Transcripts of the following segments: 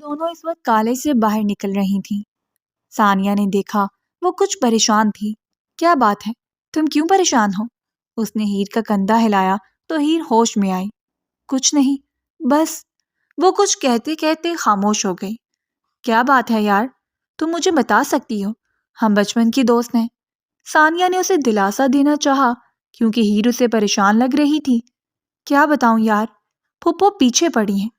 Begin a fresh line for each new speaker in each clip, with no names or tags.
دونوں اس وقت کالج سے باہر نکل رہی تھیں۔ ثانیہ نے دیکھا وہ کچھ پریشان تھی۔ کیا بات ہے؟ تم کیوں پریشان ہو؟ اس نے ہیر کا کندھا ہلایا تو ہیر ہوش میں آئی۔ کچھ نہیں، بس۔ وہ کچھ کہتے کہتے خاموش ہو گئی۔ کیا بات ہے یار؟ تم مجھے بتا سکتی ہو، ہم بچپن کی دوست ہیں۔ ثانیہ نے اسے دلاسا دینا چاہا کیونکہ ہیر اسے پریشان لگ رہی تھی۔ کیا بتاؤں یار، پھپھو پیچھے پڑی ہیں،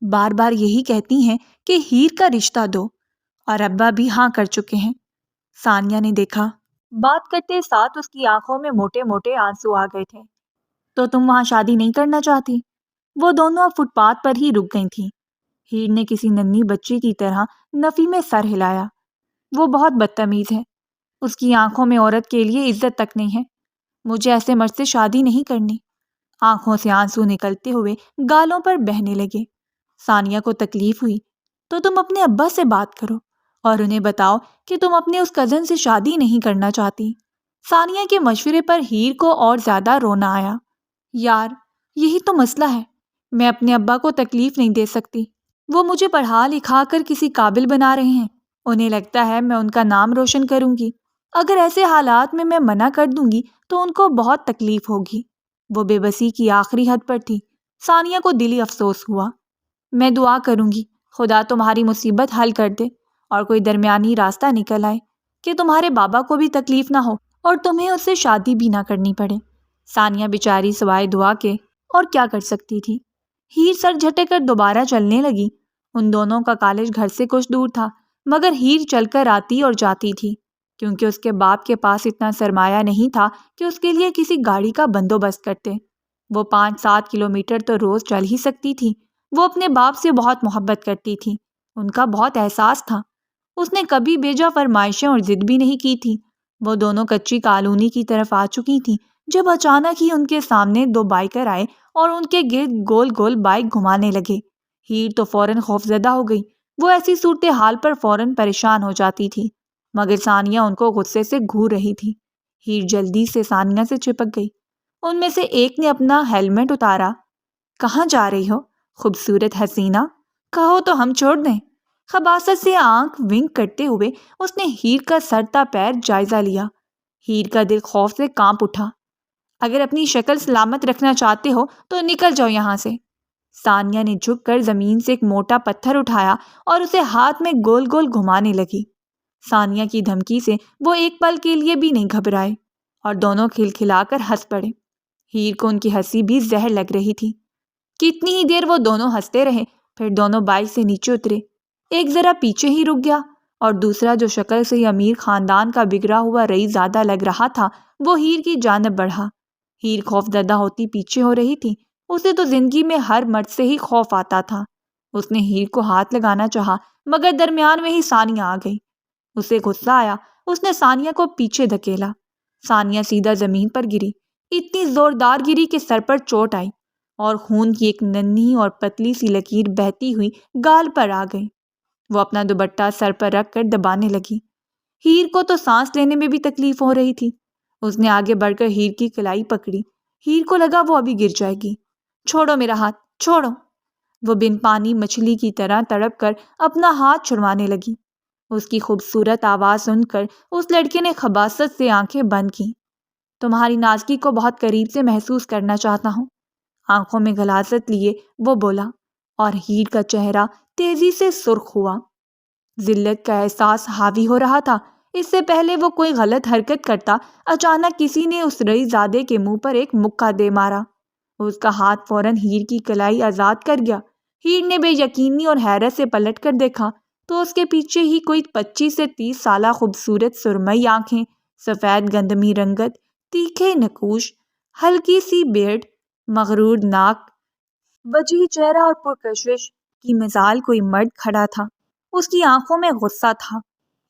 بار بار یہی کہتی ہیں کہ ہیر کا رشتہ دو، اور ابا بھی ہاں کر چکے ہیں۔ ثانیہ نے دیکھا بات کرتے ساتھ اس کی آنکھوں میں موٹے موٹے آنسو آ گئے تھے۔ تو تم وہاں شادی نہیں کرنا چاہتی؟ وہ دونوں اب فٹ پاتھ پر ہی رک گئی تھیں۔ ہیر نے کسی ننھی بچی کی طرح نفی میں سر ہلایا۔ وہ بہت بدتمیز ہے، اس کی آنکھوں میں عورت کے لیے عزت تک نہیں ہے۔ مجھے ایسے مرد سے شادی نہیں کرنی۔ آنکھوں سے آنسو نکلتے ہوئے گالوں پر بہنے لگے۔ ثانیہ کو تکلیف ہوئی۔ تو تم اپنے ابا سے بات کرو اور انہیں بتاؤ کہ تم اپنے اس کزن سے شادی نہیں کرنا چاہتی۔ ثانیہ کے مشورے پر ہیر کو اور زیادہ رونا آیا۔ یار، یہی تو مسئلہ ہے، میں اپنے ابا کو تکلیف نہیں دے سکتی۔ وہ مجھے پڑھا لکھا کر کسی قابل بنا رہے ہیں، انہیں لگتا ہے میں ان کا نام روشن کروں گی۔ اگر ایسے حالات میں منع کر دوں گی تو ان کو بہت تکلیف ہوگی۔ وہ بے بسی کی آخری حد پر تھی۔ ثانیہ کو دلی افسوس ہوا۔ میں دعا کروں گی خدا تمہاری مصیبت حل کر دے اور کوئی درمیانی راستہ نکل آئے کہ تمہارے بابا کو بھی تکلیف نہ ہو اور تمہیں اس سے شادی بھی نہ کرنی پڑے۔ ثانیہ بیچاری سوائے دعا کے اور کیا کر سکتی تھی؟ ہیر سر جھٹک کر دوبارہ چلنے لگی۔ ان دونوں کا کالج گھر سے کچھ دور تھا، مگر ہیر چل کر آتی اور جاتی تھی کیونکہ اس کے باپ کے پاس اتنا سرمایہ نہیں تھا کہ اس کے لیے کسی گاڑی کا بندوبست کرتے۔ وہ 5-7 کلومیٹر تو روز چل ہی سکتی تھی۔ وہ اپنے باپ سے بہت محبت کرتی تھی، ان کا بہت احساس تھا۔ اس نے کبھی بیجا فرمائشیں اور ضد بھی نہیں کی تھی۔ وہ دونوں کچی کالونی کی طرف آ چکی تھیں جب اچانک ہی ان کے سامنے 2 بائیکر آئے اور ان کے گرد گول گول بائک گھمانے لگے۔ ہیر تو فوراً خوفزدہ ہو گئی۔ وہ ایسی صورتحال پر فوراً پریشان ہو جاتی تھی، مگر ثانیہ ان کو غصے سے گھور رہی تھی۔ ہیر جلدی سے ثانیہ سے چپک گئی۔ ان میں سے ایک نے اپنا ہیلمٹ اتارا۔ کہاں جا رہی ہو خوبصورت حسینہ؟ کہو تو ہم چھوڑ دیں۔ خباثت سے آنکھ ونک کرتے ہوئے اس نے ہیر کا سر تا پیر جائزہ لیا۔ ہیر کا دل خوف سے کانپ اٹھا۔ اگر اپنی شکل سلامت رکھنا چاہتے ہو تو نکل جاؤ یہاں سے۔ ثانیہ نے جھک کر زمین سے ایک موٹا پتھر اٹھایا اور اسے ہاتھ میں گول گول گھمانے لگی۔ ثانیہ کی دھمکی سے وہ ایک پل کے لیے بھی نہیں گھبرائے اور دونوں کھلکھلا کر ہنس پڑے۔ ہیر کو ان کی ہنسی بھی زہر لگ رہی تھی۔ کتنی ہی دیر وہ دونوں ہنستے رہے، پھر دونوں بائک سے نیچے اترے۔ ایک ذرا پیچھے ہی رک گیا اور دوسرا جو شکل سے ہی امیر خاندان کا بگڑا ہوا رئیس زادہ لگ رہا تھا وہ ہیر کی جانب بڑھا۔ ہیر خوف زدہ ہوتی پیچھے ہو رہی تھی۔ اسے تو زندگی میں ہر مرد سے ہی خوف آتا تھا۔ اس نے ہیر کو ہاتھ لگانا چاہا مگر درمیان میں ہی ثانیہ آ گئی۔ اسے غصہ آیا، اس نے ثانیہ کو پیچھے دھکیلا۔ ثانیہ سیدھا زمین پر گری، اتنی زوردار گری کہ سر پر چوٹ آئی اور خون کی ایک ننھی اور پتلی سی لکیر بہتی ہوئی گال پر آ گئی۔ وہ اپنا دوپٹہ سر پر رکھ کر دبانے لگی۔ ہیر کو تو سانس لینے میں بھی تکلیف ہو رہی تھی۔ اس نے آگے بڑھ کر ہیر کی کلائی پکڑی۔ ہیر کو لگا وہ ابھی گر جائے گی۔ چھوڑو میرا ہاتھ، چھوڑو۔ وہ بن پانی مچھلی کی طرح تڑپ کر اپنا ہاتھ چھڑوانے لگی۔ اس کی خوبصورت آواز سن کر اس لڑکے نے خباثت سے آنکھیں بند کی۔ تمہاری نازکی کو بہت قریب سے محسوس کرنا چاہتا ہوں۔ آنکھوں میں غلاظت لیے وہ بولا اور ہیر کا چہرہ تیزی سے سرخ ہوا۔ ذلت کا احساس حاوی ہو رہا تھا۔ اس سے پہلے وہ کوئی غلط حرکت کرتا، اچانک کسی نے اس رئیس زادے کے منہ پر ایک مکہ دے مارا۔ اس کا ہاتھ فوراً ہیر کی کلائی آزاد کر گیا۔ ہیر نے بے یقینی اور حیرت سے پلٹ کر دیکھا تو اس کے پیچھے ہی کوئی 25 سے 30 سالہ خوبصورت سرمئی آنکھیں، سفید گندمی رنگت، تیکھے نقوش، ہلکی سی بیرڈ، مغرور ناک، وجیح چہرہ اور پرکشش کی مثال کوئی مرد کھڑا تھا۔ اس کی آنکھوں میں غصہ تھا۔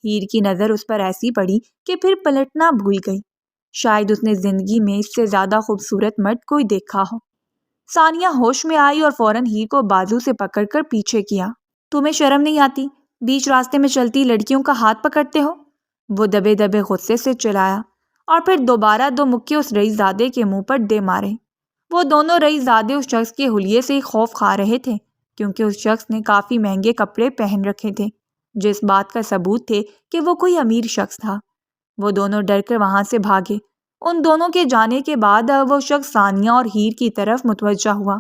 ہیر کی نظر اس پر ایسی پڑی کہ پھر پلٹنا بھول گئی۔ شاید اس نے زندگی میں اس سے زیادہ خوبصورت مرد کوئی دیکھا ہو۔ ثانیہ ہوش میں آئی اور فوراً ہیر کو بازو سے پکڑ کر پیچھے کیا۔ تمہیں شرم نہیں آتی؟ بیچ راستے میں چلتی لڑکیوں کا ہاتھ پکڑتے ہو؟ وہ دبے دبے غصے سے چلایا اور پھر دوبارہ 2 مکے اس رئیس زادے کے منہ پر دے مارے۔ وہ دونوں رئیس زادے اس شخص کے حلیے سے ہی خوف کھا رہے تھے کیونکہ اس شخص نے کافی مہنگے کپڑے پہن رکھے تھے، جو اس بات کا ثبوت تھے کہ وہ کوئی امیر شخص تھا۔ وہ دونوں ڈر کر وہاں سے بھاگے۔ ان دونوں کے جانے کے بعد وہ شخص ثانیہ اور ہیر کی طرف متوجہ ہوا۔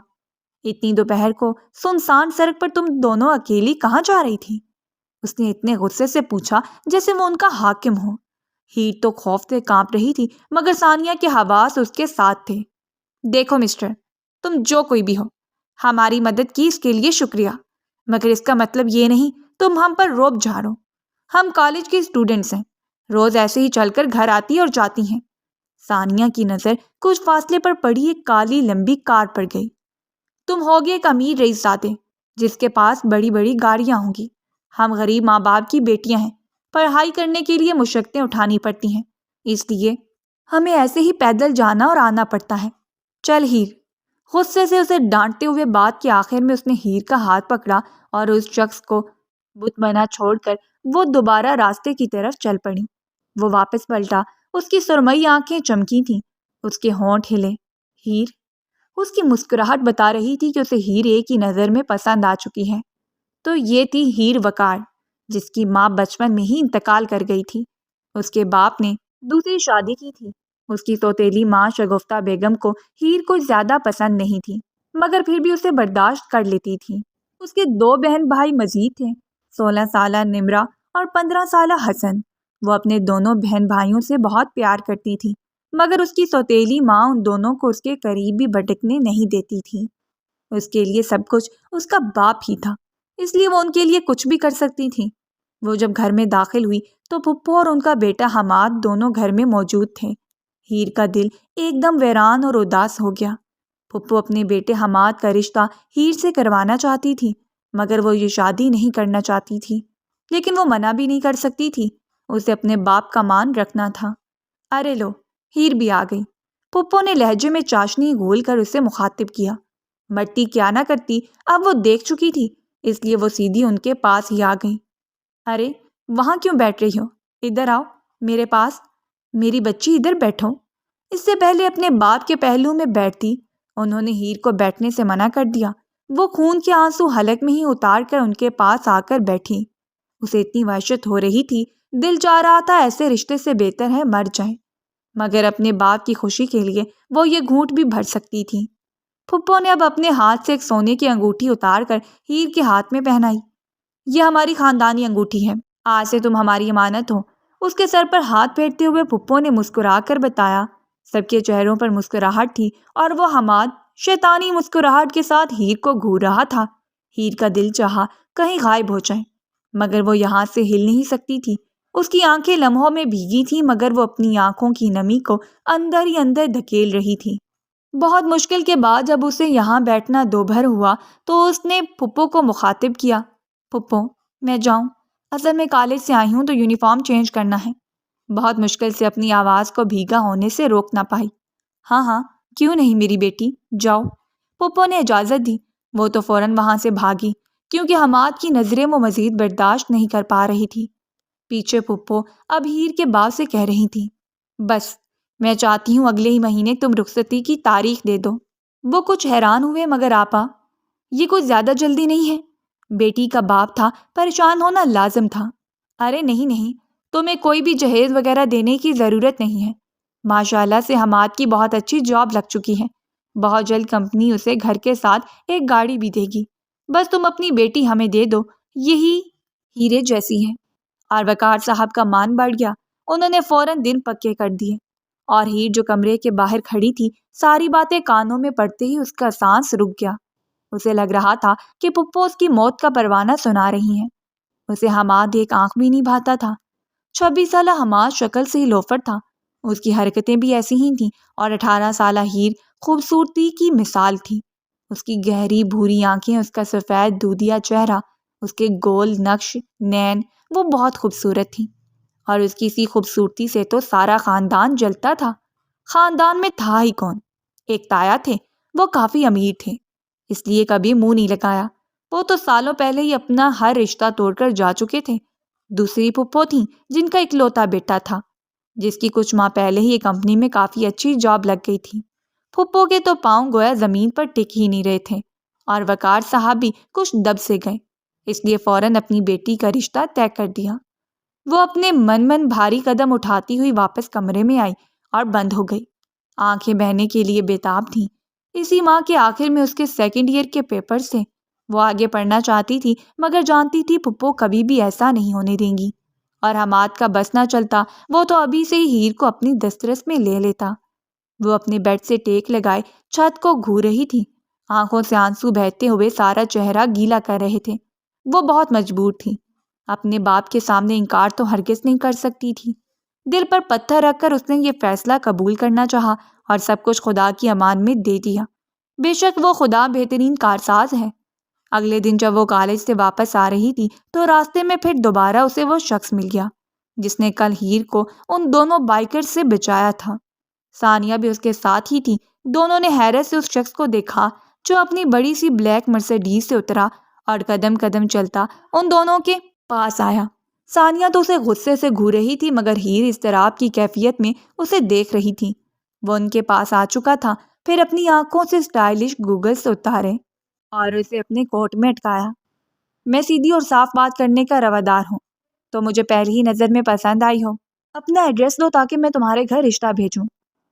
اتنی دوپہر کو سنسان سڑک پر تم دونوں اکیلی کہاں جا رہی تھی؟ اس نے اتنے غصے سے پوچھا جیسے وہ ان کا حاکم ہو۔ ہیر تو خوف سے کانپ رہی تھی، مگر ثانیہ کے حواس اس کے ساتھ تھے۔ دیکھو مسٹر، تم جو کوئی بھی ہو، ہماری مدد کی اس کے لیے شکریہ، مگر اس کا مطلب یہ نہیں تم ہم پر روب جھاڑو۔ ہم کالج کے اسٹوڈنٹس ہیں، روز ایسے ہی چل کر گھر آتی اور جاتی ہیں۔ ثانیہ کی نظر کچھ فاصلے پر پڑی ایک کالی لمبی کار پر گئی۔ تم ہوگے ایک امیر رئیس زادے جس کے پاس بڑی بڑی گاڑیاں ہوں گی۔ ہم غریب ماں باپ کی بیٹیاں ہیں، پڑھائی کرنے کے لیے مشقتیں اٹھانی پڑتی ہیں، اس لیے ہمیں ایسے ہی پیدل جانا اور آنا پڑتا ہے۔ چل ہیر۔ غصے سے اسے ڈانٹتے ہوئے بات کے آخر میں اس نے ہیر کا ہاتھ پکڑا اور اس شخص کو بت بنا چھوڑ کر وہ دوبارہ راستے کی طرف چل پڑی۔ وہ واپس پلٹا، اس کی سرمئی آنکھیں چمکی تھیں، اس کے ہونٹ ہلے۔ ہیر؟ اس کی مسکراہٹ بتا رہی تھی کہ اسے ہیر ایک ہی نظر میں پسند آ چکی ہے۔ تو یہ تھی ہیر وقار، جس کی ماں بچپن میں ہی انتقال کر گئی تھی۔ اس کے باپ نے دوسری شادی کی تھی۔ اس کی سوتیلی ماں شگفتہ بیگم کو ہیر کو زیادہ پسند نہیں تھی، مگر پھر بھی اسے برداشت کر لیتی تھی۔ اس کے 2 بہن بھائی مزید تھے، 16 سالہ نمرہ اور 15 سالہ حسن۔ وہ اپنے دونوں بہن بھائیوں سے بہت پیار کرتی تھی، مگر اس کی سوتیلی ماں ان دونوں کو اس کے قریب بھی بھٹکنے نہیں دیتی تھی۔ اس کے لیے سب کچھ اس کا باپ ہی تھا، اس لیے وہ ان کے لیے کچھ بھی کر سکتی تھی۔ وہ جب گھر میں داخل ہوئی تو پھپھو اور ان کا بیٹا حماد دونوں گھر میں موجود تھے۔ ہیر کا دل ایک دم ویران اور اداس ہو گیا۔ پھپھو اپنے بیٹے حماد کا رشتہ ہیر سے کروانا چاہتی تھی، مگر وہ یہ شادی نہیں کرنا چاہتی تھی، لیکن وہ منع بھی نہیں کر سکتی تھی، اسے اپنے باپ کا مان رکھنا تھا۔ ارے لو، ہیر بھی آ گئی۔ پھپھو نے لہجے میں چاشنی گھول کر اسے مخاطب کیا۔ مرتی کیا نہ کرتی، اب وہ دیکھ چکی تھی، اس لیے وہ سیدھی ان کے پاس ہی آ گئی۔ ارے وہاں کیوں بیٹھ رہی ہو؟ ادھر آؤ میرے پاس، میری بچی ادھر بیٹھو۔ اس سے پہلے اپنے باپ کے پہلو میں بیٹھتی، انہوں نے ہیر کو بیٹھنے سے منع کر دیا۔ وہ خون کے آنسو حلق میں ہی اتار کر ان کے پاس آ کر بیٹھی۔ اسے اتنی وحشت ہو رہی تھی، دل چاہ رہا تھا ایسے رشتے سے بہتر ہے مر جائے، مگر اپنے باپ کی خوشی کے لیے وہ یہ گھونٹ بھی بھر سکتی تھی۔ پھپھو نے اب اپنے ہاتھ سے ایک سونے کی انگوٹھی اتار کر ہیر کے ہاتھ میں پہنائی۔ یہ ہماری خاندانی انگوٹھی ہے، آج سے تم ہماری امانت ہو۔ اس کے سر پر ہاتھ پھیرتے ہوئے پھپھو نے مسکرا کر بتایا۔ سب کے چہروں پر مسکراہٹ تھی اور وہ حماد شیطانی مسکراہٹ کے ساتھ ہیر کو گھور رہا تھا۔ ہیر کا دل چاہا کہیں غائب ہو جائے، مگر وہ یہاں سے ہل نہیں سکتی تھی۔ اس کی آنکھیں لمحوں میں بھیگی تھیں، مگر وہ اپنی آنکھوں کی نمی کو اندر ہی اندر دھکیل رہی تھی۔ بہت مشکل کے بعد جب اسے یہاں بیٹھنا دوبھر ہوا تو اس نے پھپھو کو مخاطب کیا۔ پھپھو، میں جاؤں؟ اصل میں کالج سے آئی ہوں تو یونیفارم چینج کرنا ہے۔ بہت مشکل سے اپنی آواز کو بھیگا ہونے سے روک نہ پائی۔ ہاں ہاں، کیوں نہیں میری بیٹی، جاؤ۔ پھپھو نے اجازت دی۔ وہ تو فوراً وہاں سے بھاگی، کیونکہ حماد کی نظریں وہ مزید برداشت نہیں کر پا رہی تھی۔ پیچھے پھپھو اب ہیر کے باپ سے کہہ رہی تھی، بس میں چاہتی ہوں اگلے ہی مہینے تم رخصتی کی تاریخ دے دو۔ وہ کچھ حیران ہوئے، مگر آپا یہ کچھ زیادہ جلدی نہیں ہے؟ بیٹی کا باپ تھا، پریشان ہونا لازم تھا۔ ارے نہیں نہیں، تمہیں کوئی بھی جہیز وغیرہ دینے کی ضرورت نہیں ہے۔ ماشاءاللہ سے حماد کی بہت اچھی جاب لگ چکی ہے، بہت جلد کمپنی اسے گھر کے ساتھ ایک گاڑی بھی دے گی۔ بس تم اپنی بیٹی ہمیں دے دو، یہی ہیرے جیسی ہے۔ اور وقار صاحب کا مان بڑھ گیا، انہوں نے فوراً دن پکے کر دیے۔ اور ہیر جو کمرے کے باہر کھڑی تھی، ساری باتیں کانوں میں پڑتے ہی اس کا سانس رک گیا۔ اسے لگ رہا تھا کہ پھپھو اس کی موت کا پروانہ سنا رہی ہیں۔ اسے حماد ایک آنکھ بھی نہیں بھاتا تھا۔ 26 سالہ حماد شکل سے ہی لوفر تھا، اس کی حرکتیں بھی ایسی ہی تھیں، اور 18 سالہ ہیر خوبصورتی کی مثال تھی۔ اس کی گہری بھوری آنکھیں، اس کا سفید دودھیا چہرہ، اس کے گول نقش نین، وہ بہت خوبصورت تھی۔ اور اس کی اسی خوبصورتی سے تو سارا خاندان جلتا تھا۔ خاندان میں تھا ہی کون؟ ایک تایا تھے، وہ کافی امیر تھے، اس لیے کبھی منہ نہیں لگایا۔ وہ تو سالوں پہلے ہی اپنا ہر رشتہ توڑ کر جا چکے تھے۔ دوسری پھپھو تھیں، جن کا اکلوتا بیٹا تھا، جس کی کچھ ماہ پہلے ہی ایک کمپنی میں کافی اچھی جاب لگ گئی تھی۔ پھپھو کے تو پاؤں گویا زمین پر ٹک ہی نہیں رہے تھے، اور وقار صاحب بھی کچھ دب سے گئے، اس لیے فوراً اپنی بیٹی کا رشتہ طے کر دیا۔ وہ اپنے من بھاری قدم اٹھاتی ہوئی واپس کمرے میں آئی اور بند ہو گئی، آنکھیں بہنے کے لیے بےتاب تھیں۔ اسی ماہ کے آخر میں اس کے سیکنڈ ایئر کے پیپرز تھے۔ وہ آگے پڑھنا چاہتی تھی مگر جانتی تھی پھپھو کبھی بھی ایسا نہیں ہونے دیں گی، اور حماد کا بس نہ چلتا وہ تو ابھی سے ہی ہیر کو اپنی دسترس میں لے لیتا۔ وہ اپنے بیڈ سے ٹیک لگائے چھت کو گھور رہی تھی، آنکھوں سے آنسو بہتے ہوئے سارا چہرہ گیلا کر رہے تھے۔ وہ بہت مجبور تھی، اپنے باپ کے سامنے انکار تو ہرگز نہیں کر سکتی تھی۔ دل پر پتھر رکھ کر اس نے یہ فیصلہ قبول کرنا چاہا اور سب کچھ خدا کی امان میں دے دیا۔ بے شک وہ خدا بہترین کارساز ہے۔ اگلے دن جب وہ کالج سے واپس آ رہی تھی تو راستے میں پھر دوبارہ اسے وہ شخص مل گیا جس نے کل ہیر کو ان دونوں بائکرز سے بچایا تھا۔ ثانیہ بھی اس کے ساتھ ہی تھی۔ دونوں نے حیرت سے اس شخص کو دیکھا جو اپنی بڑی سی بلیک مرسیڈیز سے اترا اور قدم قدم چلتا ان دونوں کے پاس آیا۔ ثانیہ تو اسے غصے سے گھور رہی تھی مگر ہیر اضطراب کی کیفیت میں اسے دیکھ رہی تھی۔ وہ ان کے پاس آ چکا تھا، پھر اپنی آنکھوں سے اسٹائلش گوگلز اتارے اور اسے اپنے کوٹ میں اٹکایا۔ میں سیدھی اور صاف بات کرنے کا روادار ہوں، تو مجھے پہلی ہی نظر میں پسند آئی ہو۔ اپنا ایڈریس دو تاکہ میں تمہارے گھر رشتہ بھیجوں۔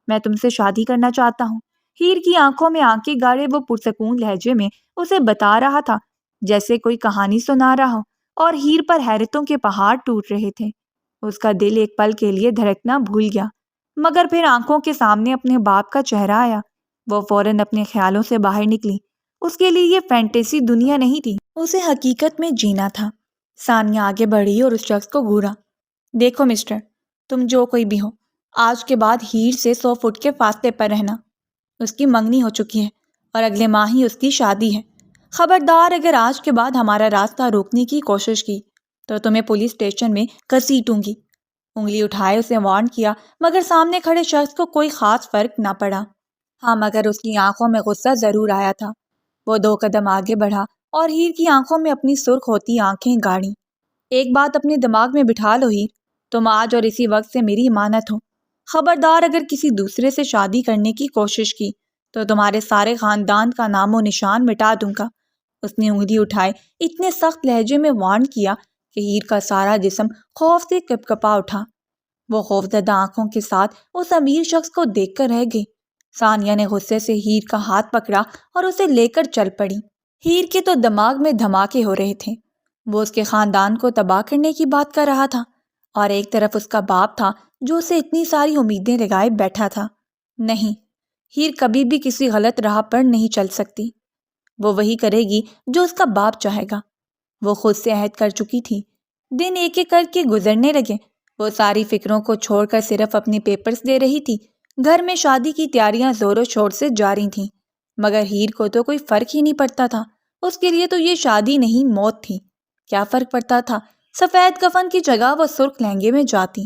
میں تم سے شادی کرنا چاہتا ہوں۔ ہیر کی آنکھوں میں آنکھیں گاڑے وہ پرسکون لہجے میں اسے بتا رہا تھا جیسے کوئی کہانی سنا رہا ہو، اور ہیر پر حیرتوں کے پہاڑ ٹوٹ رہے تھے۔ اس کا دل ایک پل کے لیے دھڑکنا بھول گیا مگر پھر آنکھوں کے سامنے اپنے باپ کا چہرہ آیا۔ وہ فوراً اپنے خیالوں سے باہر نکلی۔ اس کے لیے یہ فینٹیسی دنیا نہیں تھی، اسے حقیقت میں جینا تھا۔ ثانیہ آگے بڑھی اور اس شخص کو گھورا۔ دیکھو مسٹر، تم جو کوئی بھی ہو، آج کے بعد ہیر سے 100 فٹ کے فاصلے پر رہنا۔ اس کی منگنی ہو چکی ہے اور اگلے ماہ ہی اس کی شادی ہے۔ خبردار اگر آج کے بعد ہمارا راستہ روکنے کی کوشش کی تو تمہیں پولیس اسٹیشن میں گھسیٹوں گی۔ انگلی اٹھائے اسے وارن کیا مگر سامنے کھڑے شخص کو کوئی خاص فرق نہ پڑا۔ ہاں مگر اس کی آنکھوں میں غصہ ضرور آیا تھا۔ وہ 2 قدم آگے بڑھا اور ہیر کی آنکھوں میں اپنی سرخ ہوتی آنکھیں گاڑیں۔ ایک بات اپنے دماغ میں بٹھا لو ہیر، تم آج اور اسی وقت سے میری امانت ہو۔ خبردار اگر کسی دوسرے سے شادی کرنے کی کوشش کی تو تمہارے سارے خاندان کا نام و نشان مٹا دوں گا۔ اس نے انگلی اٹھائے اتنے سخت لہجے میں وارن کیا کہ ہیر کا سارا جسم خوف سے کپکپا اٹھا۔ وہ خوفزدہ آنکھوں کے ساتھ اس امیر شخص کو دیکھ کر رہ گئی۔ ثانیہ نے غصے سے ہیر کا ہاتھ پکڑا اور اسے لے کر چل پڑی۔ ہیر کے تو دماغ میں دھماکے ہو رہے تھے۔ وہ اس کے خاندان کو تباہ کرنے کی بات کر رہا تھا اور ایک طرف اس کا باپ تھا جو اسے اتنی ساری امیدیں لگائے بیٹھا تھا۔ نہیں، ہیر کبھی بھی کسی غلط راہ پر نہیں چل سکتی۔ وہ وہی کرے گی جو اس کا باپ چاہے گا۔ وہ خود سے عہد کر چکی تھی۔ دن ایک ایک کر کے گزرنے لگے۔ وہ ساری فکروں کو چھوڑ کر صرف اپنی پیپرز دے رہی تھی۔ گھر میں شادی کی تیاریاں زور و شور سے جاری تھیں مگر ہیر کو تو کوئی فرق ہی نہیں پڑتا تھا۔ اس کے لیے تو یہ شادی نہیں موت تھی۔ کیا فرق پڑتا تھا؟ سفید کفن کی جگہ وہ سرخ لہنگے میں جاتی۔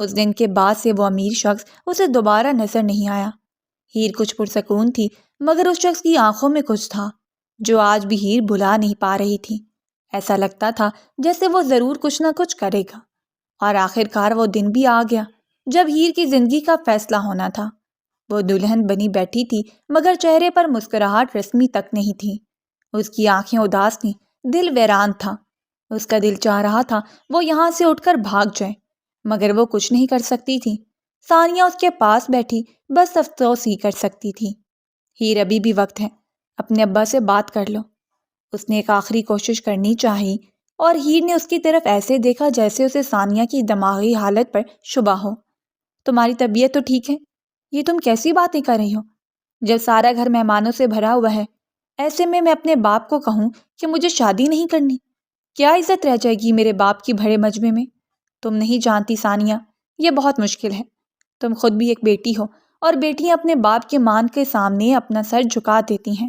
اس دن کے بعد سے وہ امیر شخص اسے دوبارہ نظر نہیں آیا۔ ہیر کچھ پرسکون تھی مگر اس شخص کی آنکھوں میں کچھ تھا جو آج بھی ہیر بھلا نہیں پا رہی تھی۔ ایسا لگتا تھا جیسے وہ ضرور کچھ نہ کچھ کرے گا۔ اور آخرکار وہ دن بھی آ گیا جب ہیر کی زندگی کا فیصلہ ہونا تھا۔ وہ دلہن بنی بیٹھی تھی مگر چہرے پر مسکراہٹ رسمی تک نہیں تھی۔ اس کی آنکھیں اداس تھیں، دل ویران تھا۔ اس کا دل چاہ رہا تھا وہ یہاں سے اٹھ کر بھاگ جائے مگر وہ کچھ نہیں کر سکتی تھی۔ ثانیہ اس کے پاس بیٹھی بس افسوس ہی کر سکتی تھی۔ ہیر ابھی بھی وقت ہے، اپنے ابا سے بات کر لو۔ اس نے ایک آخری کوشش کرنی چاہی اور ہیر نے اس کی طرف ایسے دیکھا جیسے اسے ثانیہ کی دماغی حالت پر شبہ ہو۔ تمہاری طبیعت تو ٹھیک ہے؟ یہ تم کیسی باتیں کر رہی ہو؟ جب سارا گھر مہمانوں سے بھرا ہوا ہے، ایسے میں اپنے باپ کو کہوں کہ مجھے شادی نہیں کرنی؟ کیا عزت رہ جائے گی میرے باپ کی بھرے مجمع میں؟ تم نہیں جانتی ثانیہ، یہ بہت مشکل ہے۔ تم خود بھی ایک بیٹی ہو اور بیٹیاں اپنے باپ کے مان کے سامنے اپنا سر جھکا دیتی ہیں۔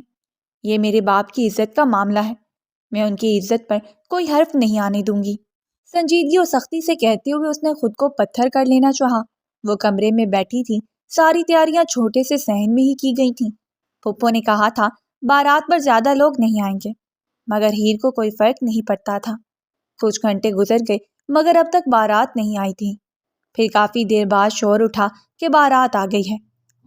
یہ میرے باپ کی عزت کا معاملہ ہے، میں ان کی عزت پر کوئی حرف نہیں آنے دوں گی۔ سنجیدگی اور سختی سے کہتے ہوئے اس نے خود کو پتھر کر لینا چاہا۔ وہ کمرے میں بیٹھی تھی، ساری تیاریاں چھوٹے سے صحن میں ہی کی گئی تھیں۔ پھپھو نے کہا تھا بارات پر زیادہ لوگ نہیں آئیں گے مگر ہیر کو کوئی فرق نہیں پڑتا تھا۔ کچھ گھنٹے گزر گئے مگر اب تک بارات نہیں آئی تھی۔ پھر کافی دیر بعد شور اٹھا کہ بارات آ گئی ہے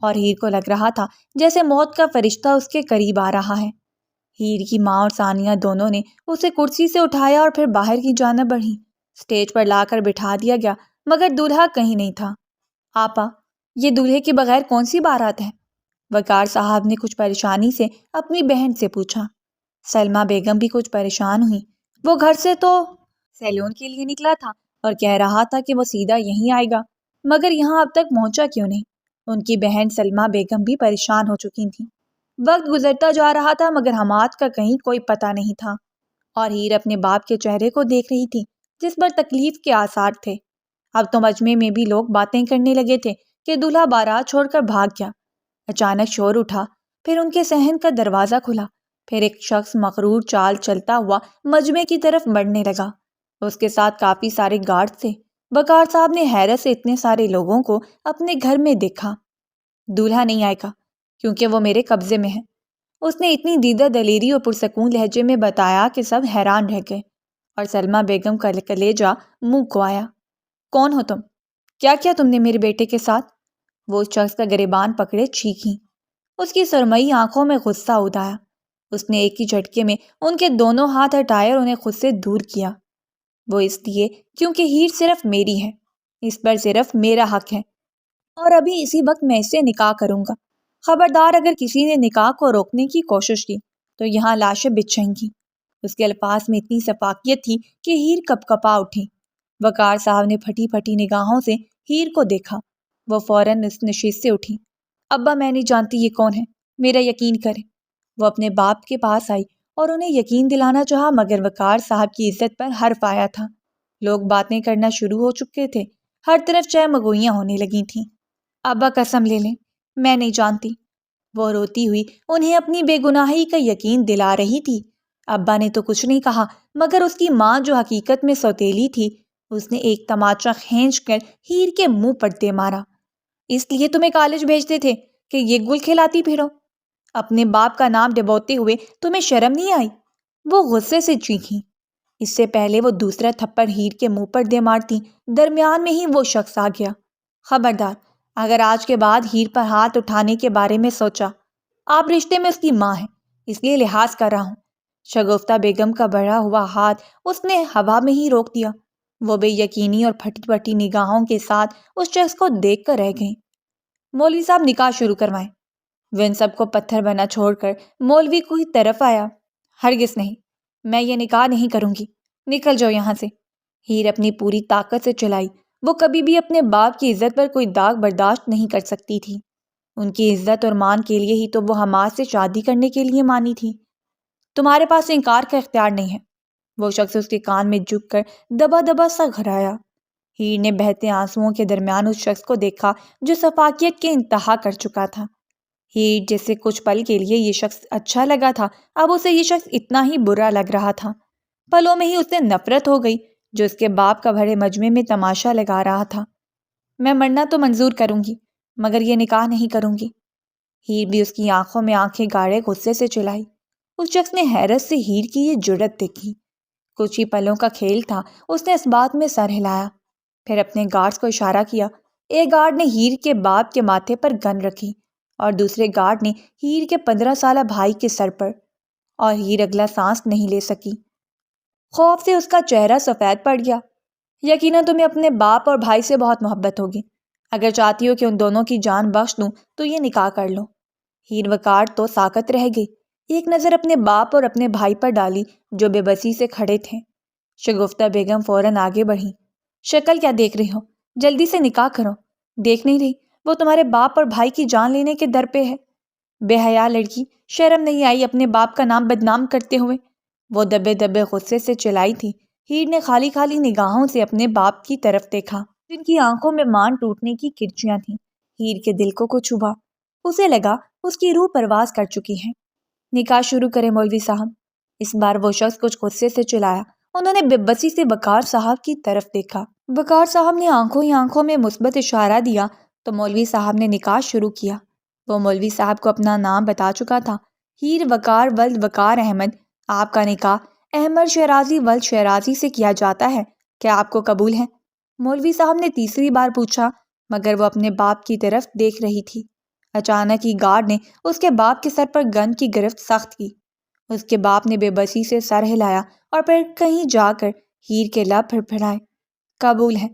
اور ہیر کو لگ رہا تھا جیسے موت کا فرشتہ اس کے قریب آ رہا ہے۔ ہیر کی ماں اور ثانیہ دونوں نے اسے کرسی سے اٹھایا اور پھر باہر کی جانب بڑھی۔ اسٹیج پر لا کر بٹھا دیا گیا مگر دولہا کہیں نہیں تھا۔ آپا، یہ دولہے کے بغیر کون سی بارات ہے؟ وقار صاحب نے کچھ پریشانی سے اپنی بہن سے پوچھا۔ سلمیٰ بیگم بھی کچھ پریشان ہوئی۔ وہ گھر سے تو سیلون کے لیے نکلا تھا اور کہہ رہا تھا کہ وہ سیدھا یہیں آئے گا، مگر یہاں اب تک پہنچا کیوں نہیں؟ ان کی بہن سلمیٰ بیگم بھی پریشان ہو چکی تھی۔ وقت گزرتا جا رہا تھا مگر حماد کا کہیں کوئی پتہ نہیں تھا، اور ہیر اپنے باپ کے چہرے کو دیکھ رہی تھی جس پر تکلیف کے آثار تھے۔ اب تو مجمع میں بھی لوگ باتیں کرنے لگے تھے کہ دولہا بارات چھوڑ کر بھاگ گیا۔ اچانک شور اٹھا، پھر ان کے صحن کا دروازہ کھلا، پھر ایک شخص مغرور چال چلتا ہوا مجمع کی طرف بڑھنے لگا۔ اس کے ساتھ کافی سارے گارڈ تھے۔ وقار صاحب نے حیرت سے اتنے سارے لوگوں کو اپنے گھر میں دیکھا۔ دولہا نہیں آئے گا کیونکہ وہ میرے قبضے میں ہے، اس نے اتنی دیدہ دلیری اور پرسکون لہجے میں بتایا کہ سب حیران رہ گئے، اور سلمیٰ بیگم کا کلیجہ منہ کو آیا۔ کون ہو تم؟ کیا کیا تم نے میرے بیٹے کے ساتھ؟ وہ شخص کا گریبان پکڑے چیخیں۔ اس کی سرمئی آنکھوں میں غصہ ادایا۔ اس نے ایک ہی جھٹکے میں ان کے دونوں ہاتھ ہٹائے اور انہیں خود سے دور کیا۔ وہ اس لیے کیونکہ ہیر صرف میری ہے، اس پر صرف میرا حق ہے، اور ابھی اسی وقت میں اس سے نکاح کروں گا۔ خبردار اگر کسی نے نکاح کو روکنے کی کوشش کی تو یہاں لاشیں بچھیں گی۔ اس کے الفاظ میں اتنی سفاکیت تھی کہ ہیر کپ کپا اٹھی۔ وقار صاحب نے پھٹی پھٹی نگاہوں سے ہیر کو دیکھا۔ وہ فوراً اس نشست سے اٹھی۔ ابا، میں نہیں جانتی یہ کون ہے، میرا یقین کرے۔ وہ اپنے باپ کے پاس آئی اور انہیں یقین دلانا چاہا مگر وقار صاحب کی عزت پر حرف آیا تھا۔ لوگ باتیں کرنا شروع ہو چکے تھے، ہر طرف چہ مگوئیاں ہونے لگی تھیں۔ ابا قسم لے لیں، میں نہیں جانتی۔ وہ روتی ہوئی انہیں اپنی بے گناہی کا یقین دلا رہی تھی۔ ابا نے تو کچھ نہیں کہا مگر اس کی ماں جو حقیقت میں سوتیلی تھی، اس نے ایک تماچا کھینچ کر ہیر کے منہ پر دے مارا۔ اس لیے تمہیں کالج بھیجتے تھے کہ یہ گل کھلاتی پھرو؟ اپنے باپ کا نام ڈبوتے ہوئے تمہیں شرم نہیں آئی؟ وہ غصے سے چیخیں۔ اس سے پہلے وہ دوسرا تھپڑ ہیر کے منہ پر دے مارتی، درمیان میں ہی وہ شخص آ گیا۔ خبردار، اگر آج کے بعد ہیر پر ہاتھ اٹھانے کے بارے میں سوچا، آپ رشتے میں اس کی ماں ہیں اس لیے لحاظ کر رہا ہوں۔ شگفتہ بیگم کا بڑھا ہوا ہاتھ اس نے ہوا میں ہی روک دیا۔ وہ بے یقینی اور پھٹی پھٹی نگاہوں کے ساتھ اس شخص کو دیکھ کر رہ گئیں۔ مولوی صاحب نکاح شروع کروائیں۔ وہ ان سب کو پتھر بنا چھوڑ کر مولوی کو ہی طرف آیا۔ ہرگز نہیں، میں یہ نکاح نہیں کروں گی، نکل جاؤ یہاں سے۔ ہیر اپنی پوری طاقت سے چلائی۔ وہ کبھی بھی اپنے باپ کی عزت پر کوئی داغ برداشت نہیں کر سکتی تھی۔ ان کی عزت اور مان کے لیے ہی تو وہ حماد سے شادی کرنے کے لیے مانی تھی۔ تمہارے پاس انکار کا اختیار نہیں ہے۔ وہ شخص اس کے کان میں جھک کر دبا دبا سا گھرایا۔ ہیر نے بہتے آنسوؤں کے درمیان اس شخص کو دیکھا جو سفاکیت کے انتہا کر چکا تھا۔ ہیر جیسے کچھ پل کے لیے یہ شخص اچھا لگا تھا، اب اسے یہ شخص اتنا ہی برا لگ رہا تھا۔ پلوں میں ہی اسے نفرت ہو گئی جو اس کے باپ کا بھرے مجمع میں تماشا لگا رہا تھا۔ میں مرنا تو منظور کروں گی مگر یہ نکاح نہیں کروں گی۔ ہیر بھی اس کی آنکھوں میں آنکھیں گاڑے غصے سے چلائی۔ اس شخص نے حیرت سے ہیر کی یہ جرأت دیکھی۔ کچھ ہی پلوں کا کھیل تھا، اس نے اس بات میں سر ہلایا، پھر اپنے گارڈز کو اشارہ کیا۔ ایک گارڈ نے ہیر کے باپ کے ماتھے پر گن رکھی اور دوسرے گارڈ نے ہیر کے 15 سالہ بھائی کے سر پر، اور ہیر اگلا سانس نہیں لے سکی۔ خوف سے اس کا چہرہ سفید پڑ گیا۔ یقیناً تمہیں اپنے باپ اور بھائی سے بہت محبت ہوگی، اگر چاہتی ہو کہ ان دونوں کی جان بخش دوں تو یہ نکاح کر لو۔ ہیر وقار تو ساکت رہ گئی، ایک نظر اپنے باپ اور اپنے بھائی پر ڈالی جو بے بسی سے کھڑے تھے۔ شگفتہ بیگم فوراً آگے بڑھی۔ شکل کیا دیکھ رہی ہو؟ جلدی سے نکاح کرو۔ دیکھ نہیں رہی وہ تمہارے باپ اور بھائی کی جان لینے کے در پہ ہے؟ بے حیا لڑکی، شرم نہیں آئی اپنے باپ کا نام بدنام کرتے ہوئے؟ وہ دبے دبے غصے سے چلائی تھی۔ ہیر نے خالی خالی نگاہوں سے اپنے باپ کی طرف دیکھا جن کی آنکھوں میں مان ٹوٹنے کی کرچیاں تھیں۔ ہیر کے دل کو چھبا، اسے لگا اس کی روح پرواز کر چکی ہے۔ نکاح شروع کرے مولوی صاحب۔ اس بار وہ شخص کچھ غصے سے چلایا۔ انہوں نے بے بسی سے وقار صاحب کی طرف دیکھا۔ وقار صاحب نے آنکھوں ہی آنکھوں میں مثبت اشارہ دیا تو مولوی صاحب نے نکاح شروع کیا۔ وہ مولوی صاحب کو اپنا نام بتا چکا تھا، ہیر وقار ولد وقار احمد۔ آپ کا نکاح احمد شیرازی ولد شیرازی سے کیا جاتا ہے، کیا آپ کو قبول ہے؟ مولوی صاحب نے تیسری بار پوچھا مگر وہ اپنے باپ کی طرف دیکھ رہی تھی۔ اچانک ہی گارڈ نے اس کے باپ کے سر پر گن کی گرفت سخت کی۔ اس کے باپ نے بے بسی سے سر ہلایا اور پھر کہیں جا کر ہیر کے لب پھڑپھڑائے۔ قبول ہے،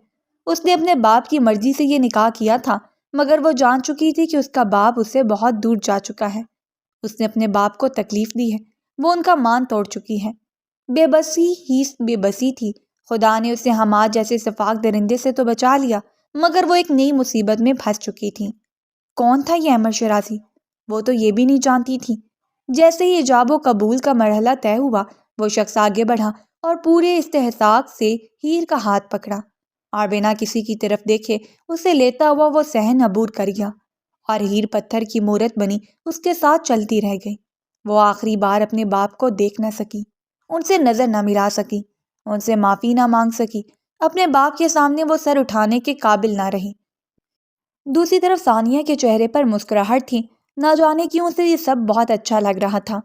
اس نے اپنے باپ کی مرضی سے یہ نکاح کیا تھا، مگر وہ جان چکی تھی کہ اس کا باپ اس سے بہت دور جا چکا ہے۔ اس نے اپنے باپ کو تکلیف دی ہے، وہ ان کا مان توڑ چکی ہے۔ بے بسی ہی بے بسی تھی، خدا نے اسے حماد جیسے سفاک درندے سے تو بچا لیا، مگر وہ ایک نئی مصیبت میں پھنس چکی تھی۔ کون تھا یہ احمد شیرازی؟ وہ تو یہ بھی نہیں جانتی تھی۔ جیسے ہی ایجاب و قبول کا مرحلہ طے ہوا، وہ شخص آگے بڑھا اور پورے استحقاق سے ہیر کا ہاتھ پکڑا اور بنا کسی کی طرف دیکھے اسے لیتا ہوا وہ صحن عبور کر گیا، اور ہیر پتھر کی مورت بنی اس کے ساتھ چلتی رہ گئی۔ وہ آخری بار اپنے باپ کو دیکھ نہ سکی، ان سے نظر نہ ملا سکی، ان سے معافی نہ مانگ سکی، اپنے باپ کے سامنے وہ سر اٹھانے کے قابل نہ رہی۔ دوسری طرف ثانیہ کے چہرے پر مسکراہٹ تھی، نہ جانے کیوں اسے یہ سب بہت اچھا لگ رہا تھا۔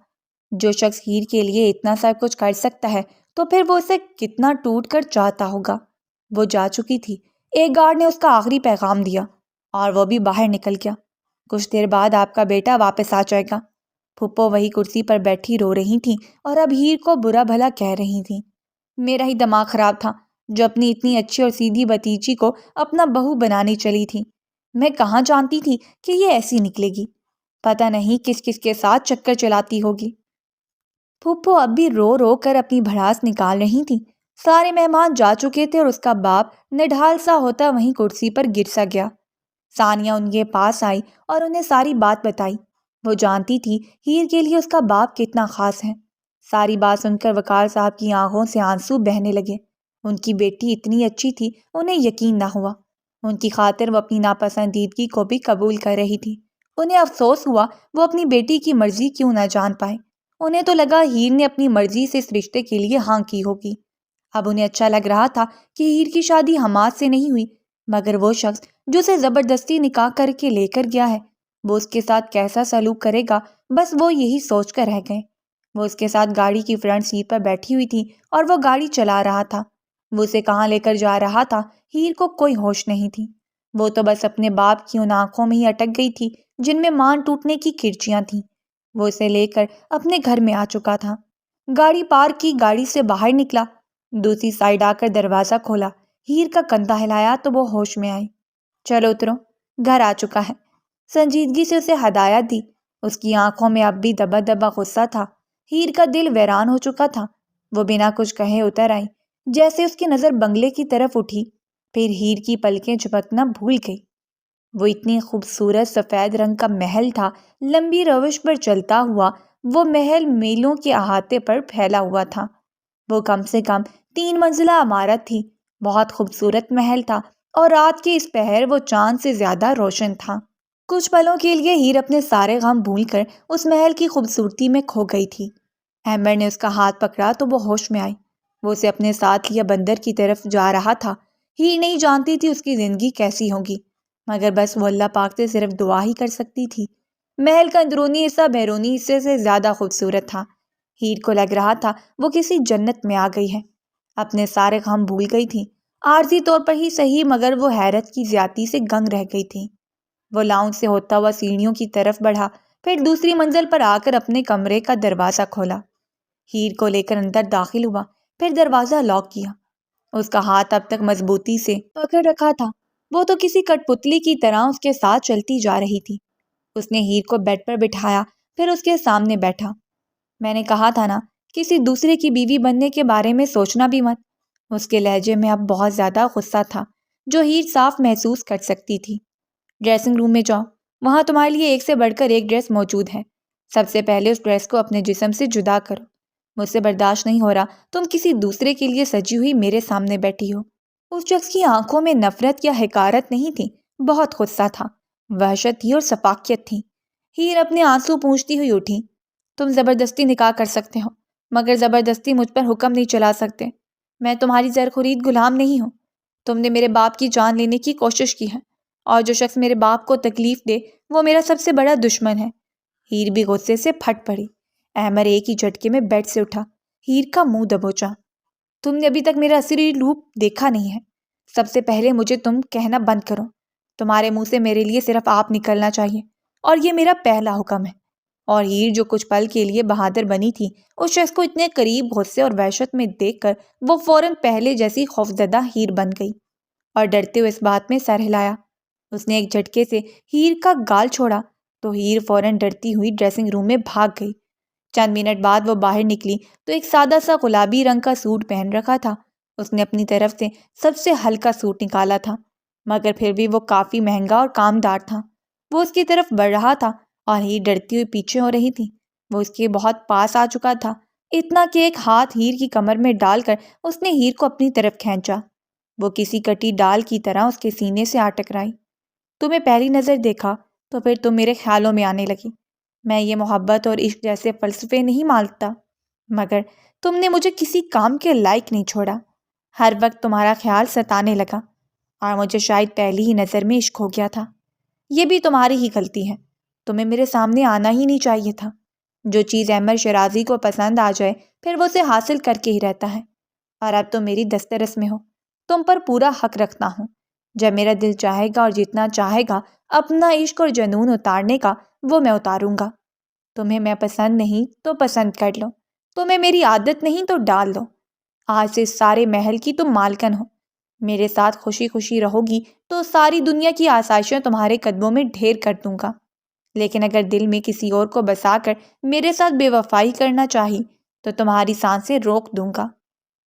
جو شخص ہیر کے لیے اتنا سب کچھ کر سکتا ہے تو پھر وہ اسے کتنا ٹوٹ کر چاہتا ہوگا۔ وہ جا چکی تھی، ایک گارڈ نے اس کا آخری پیغام دیا اور وہ بھی باہر نکل گیا۔ کچھ دیر بعد آپ کا بیٹا واپس آ جائے گا۔ پھپھو وہی کرسی پر بیٹھی رو رہی تھیں اور اب ہیر کو برا بھلا کہہ رہی تھیں۔ میرا ہی دماغ خراب تھا جو اپنی اتنی اچھی اور سیدھی بھتیجی کو اپنا بہو بنانے چلی تھی۔ میں کہاں جانتی تھی کہ یہ ایسی نکلے گی، پتہ نہیں کس کس کے ساتھ چکر چلاتی ہوگی۔ پھپھو اب بھی رو رو کر اپنی بھڑاس نکال رہی تھی۔ سارے مہمان جا چکے تھے اور اس کا باپ نڈھال سا ہوتا وہیں کرسی پر گر سا گیا۔ ثانیہ ان کے پاس آئی اور انہیں ساری بات بتائی۔ وہ جانتی تھی ہیر کے لیے اس کا باپ کتنا خاص ہے۔ ساری بات سن کر وقار صاحب کی آنکھوں سے آنسو بہنے لگے۔ ان کی بیٹی اتنی اچھی تھی، انہیں یقین نہ ہوا۔ ان کی خاطر وہ اپنی ناپسندیدگی کو بھی قبول کر رہی تھی۔ انہیں افسوس ہوا وہ اپنی بیٹی کی مرضی کیوں نہ جان پائے۔ انہیں تو لگا ہیر نے اپنی مرضی سے اس رشتے کے لیے ہاں کی ہوگی۔ اب انہیں اچھا لگ رہا تھا کہ ہیر کی شادی حماد سے نہیں ہوئی، مگر وہ شخص جو اسے زبردستی نکاح کر کے لے کر گیا ہے، وہ اس کے ساتھ کیسا سلوک کرے گا، بس وہ یہی سوچ کر رہ گئے۔ وہ اس کے ساتھ گاڑی کی فرنٹ سیٹ پر بیٹھی ہوئی تھی اور وہ گاڑی چلا رہا تھا۔ وہ اسے کہاں لے کر جا رہا تھا ہیر کو کوئی ہوش نہیں تھی۔ وہ تو بس اپنے باپ کی ان آنکھوں میں ہی اٹک گئی تھی جن میں مان ٹوٹنے کی کرچیاں تھیں۔ وہ اسے لے کر اپنے گھر میں آ چکا تھا۔ گاڑی پارک کی، گاڑی سے باہر نکلا، دوسری سائڈ آ کر دروازہ کھولا، ہیر کا کندھا ہلایا تو وہ ہوش میں آئی۔ چلو اترو، گھر آ چکا ہے، سنجیدگی سے اسے ہدایت دی۔ اس کی آنکھوں میں اب بھی دبا دبا غصہ تھا۔ ہیر کا دل ویران ہو چکا تھا۔ وہ بنا کچھ کہے اتر آئی۔ جیسے اس کی نظر بنگلے کی طرف اٹھی، پھر ہیر کی پلکیں جھپکنا بھول گئی۔ وہ اتنی خوبصورت سفید رنگ کا محل تھا، لمبی روش پر چلتا ہوا وہ محل میلوں کے احاطے پر پھیلا ہوا تھا۔ وہ کم سے کم 3 منزلہ عمارت تھی، بہت خوبصورت محل تھا اور رات کے اس پہر وہ چاند سے زیادہ روشن تھا۔ کچھ پلوں کے لیے ہیر اپنے سارے غم بھول کر اس محل کی خوبصورتی میں کھو گئی تھی۔ احمد نے اس کا ہاتھ پکڑا تو وہ ہوش میں آئی۔ وہ اسے اپنے ساتھ لیا بندر کی طرف جا رہا تھا۔ ہیر نہیں جانتی تھی اس کی زندگی کیسی ہوگی، مگر بس وہ اللہ پاک سے صرف دعا ہی کر سکتی تھی۔ محل کا اندرونی حصہ بیرونی حصے سے زیادہ خوبصورت تھا۔ ہیر کو لگ رہا تھا وہ کسی جنت میں آ گئی ہے۔ اپنے سارے غم بھول گئی تھی، عارضی طور پر ہی صحیح، مگر وہ حیرت کی زیادتی سے گنگ رہ گئی تھی۔ وہ لاؤنج سے ہوتا ہوا سیڑھیوں کی طرف بڑھا، پھر دوسری منزل پر آ کر اپنے کمرے کا دروازہ کھولا۔ ہیر کو لے کر اندر داخل ہوا، پھر دروازہ لاک کیا۔ اس کا ہاتھ اب تک مضبوطی سے پکڑ رکھا تھا۔ وہ تو کسی کٹ پتلی کی طرح اس کے ساتھ چلتی جا رہی تھی۔ اس نے ہیر کو بیڈ پر بٹھایا، پھر اس کے سامنے بیٹھا۔ میں نے کہا تھا نا، کسی دوسرے کی بیوی بننے کے بارے میں سوچنا بھی مت۔ اس کے لہجے میں اب بہت زیادہ غصہ تھا جو ہیر صاف محسوس کر سکتی تھی۔ ڈریسنگ روم میں جاؤ، وہاں تمہارے لیے ایک سے بڑھ کر ایک ڈریس موجود ہے۔ سب سے پہلے اس ڈریس کو اپنے جسم سے جدا کرو۔ مجھ سے برداشت نہیں ہو رہا تم کسی دوسرے کے لیے سجی ہوئی میرے سامنے بیٹھی ہو۔ اس شخص کی آنکھوں میں نفرت یا حقارت نہیں تھی، بہت غصہ تھا، وحشت تھی اور سفاکیت تھی۔ ہیر اپنے آنسو پونچھتی ہوئی اٹھی۔ تم زبردستی نکاح کر سکتے ہو، مگر زبردستی مجھ پر حکم نہیں چلا سکتے۔ میں تمہاری زر خورید غلام نہیں ہوں۔ تم نے میرے باپ کی جان لینے کی کوشش کی ہے، اور جو شخص میرے باپ کو تکلیف دے وہ میرا سب سے بڑا دشمن ہے۔ ہیر بھی غصے سے پھٹ پڑی۔ احمد ایک ہی جھٹکے میں بیڈ سے اٹھا۔ ہیر کا منہ دبوچا۔ تم نے ابھی تک میرا اصلی روپ دیکھا نہیں ہے۔ سب سے پہلے مجھے تم کہنا بند کرو۔ تمہارے منہ سے میرے لیے صرف آپ نکلنا چاہیے، اور یہ میرا پہلا حکم ہے۔ اور ہیر جو کچھ پل کے لیے بہادر بنی تھی، اس شخص کو اتنے قریب غصے اور وحشت میں دیکھ کر وہ فوراً پہلے جیسی خوفزدہ ہیر بن گئی اور ڈرتے ہوئے اس بات میں سر ہلایا۔ اس نے ایک جھٹکے سے ہیر کا گال چھوڑا تو ہیر فوراً ڈرتی ہوئی ڈریسنگ روم میں بھاگ گئی۔ چند منٹ بعد وہ باہر نکلی تو ایک سادہ سا گلابی رنگ کا سوٹ پہن رکھا تھا۔ اس نے اپنی طرف سے سب سے ہلکا سوٹ نکالا تھا، مگر پھر بھی وہ کافی مہنگا اور کامدار تھا۔ وہ اس کی طرف بڑھ رہا تھا اور ہیر ڈرتی ہوئی پیچھے ہو رہی تھی۔ وہ اس کے بہت پاس آ چکا تھا، اتنا کہ ایک ہاتھ ہیر کی کمر میں ڈال کر اس نے ہیر کو اپنی طرف کھینچا۔ وہ کسی کٹی ڈال کی طرح اس کے سینے سے آ ٹکرائی۔ تمہیں پہلی نظر دیکھا تو پھر تم میرے خیالوں میں آنے لگی۔ میں یہ محبت اور عشق جیسے فلسفے نہیں مانتا، مگر تم نے مجھے کسی کام کے لائق نہیں چھوڑا۔ ہر وقت تمہارا خیال ستانے لگا اور مجھے شاید پہلی ہی نظر میں عشق ہو گیا تھا۔ یہ بھی تمہاری ہی غلطی ہے، تمہیں میرے سامنے آنا ہی نہیں چاہیے تھا۔ جو چیز احمد شیرازی کو پسند آ جائے پھر وہ اسے حاصل کر کے ہی رہتا ہے، اور اب تم میری دسترس میں ہو، تم پر پورا حق رکھتا ہوں۔ جب میرا دل چاہے گا اور جتنا چاہے گا اپنا عشق اور جنون اتارنے کا وہ میں اتاروں گا۔ تمہیں میں پسند نہیں تو پسند کر لو، تمہیں میری عادت نہیں تو ڈال دو۔ آج سے سارے محل کی تم مالکن ہو، میرے ساتھ خوشی خوشی رہو گی تو ساری دنیا کی آسائشیں تمہارے قدموں میں ڈھیر کر دوں گا، لیکن اگر دل میں کسی اور کو بسا کر میرے ساتھ بے وفائی کرنا چاہی تو تمہاری سانسیں روک دوں گا۔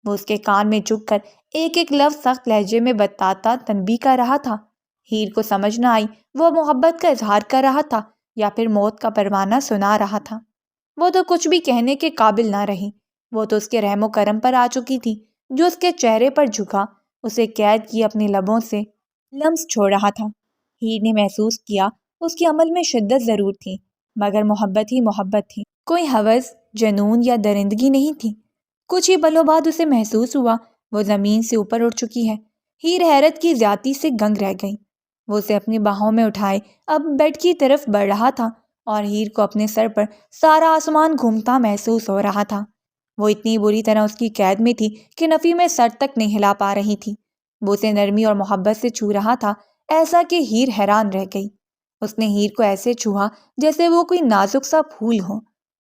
وہ اس کے کان میں جھک کر ایک ایک لفظ سخت لہجے میں بتاتا تنبیہ کر رہا تھا۔ ہیر کو سمجھ نہ آئی وہ محبت کا اظہار کر رہا تھا یا پھر موت کا پروانہ سنا رہا تھا۔ وہ تو کچھ بھی کہنے کے قابل نہ رہی، وہ تو اس کے رحم و کرم پر آ چکی تھی جو اس کے چہرے پر جھکا اسے قید کی اپنے لبوں سے لمس چھوڑ رہا تھا۔ ہیر نے محسوس کیا اس کے عمل میں شدت ضرور تھی، مگر محبت ہی محبت تھی، کوئی ہوس، جنون یا درندگی نہیں تھی۔ کچھ ہی پلوں بعد اسے محسوس ہوا وہ زمین سے اوپر اٹھ چکی ہے۔ ہیر حیرت کی زیادتی سے گنگ رہ گئی۔ وہ اسے اپنی باہوں میں اٹھائے اب بیڈ کی طرف بڑھ رہا تھا اور ہیر کو اپنے سر پر سارا آسمان گھومتا محسوس ہو رہا تھا۔ وہ اتنی بری طرح اس کی قید میں تھی کہ نفی میں سر تک نہیں ہلا پا رہی تھی۔ وہ اسے نرمی اور محبت سے چھو رہا تھا، ایسا کہ ہیر حیران رہ گئی۔ اس نے ہیر کو ایسے چھوا جیسے وہ کوئی نازک سا پھول ہو،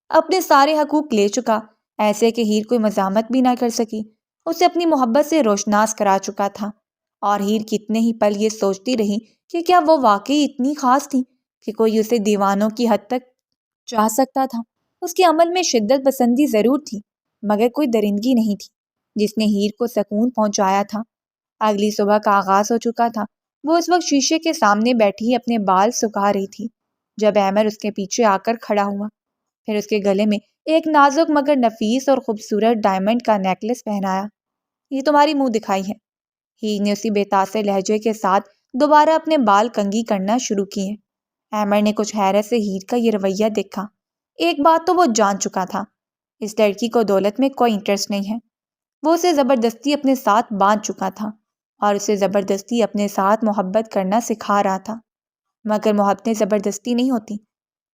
اپنے سارے حقوق لے چکا، ایسے کہ ہیر کوئی مزاحمت بھی نہ کر سکی۔ اسے اپنی محبت سے روشناس کرا چکا تھا، اور ہیر کتنے ہی پل یہ سوچتی رہی کہ کیا وہ واقعی اتنی خاص تھی کہ کوئی اسے دیوانوں کی حد تک چاہ سکتا تھا۔ اس کے عمل میں شدت پسندی ضرور تھی، مگر کوئی درندگی نہیں تھی جس نے ہیر کو سکون پہنچایا تھا۔ اگلی صبح کا آغاز ہو چکا تھا۔ وہ اس وقت شیشے کے سامنے بیٹھی اپنے بال سکھا رہی تھی جب احمد اس کے پیچھے آ کر کھڑا ہوا۔ پھر اس کے گلے میں ایک نازک مگر نفیس اور خوبصورت ڈائمنڈ کا نیکلس پہنایا۔ یہ تمہاری منہ دکھائی ہے، ہیر نے اسی بے تاثر لہجے کے ساتھ دوبارہ اپنے بال کنگھی کرنا شروع کیے۔ احمد نے کچھ حیرت سے ہیر کا یہ رویہ دیکھا۔ ایک بات تو وہ جان چکا تھا، اس لڑکی کو دولت میں کوئی انٹرسٹ نہیں ہے۔ وہ اسے زبردستی اپنے ساتھ باندھ چکا تھا اور اسے زبردستی اپنے ساتھ محبت کرنا سکھا رہا تھا، مگر محبتیں زبردستی نہیں ہوتی۔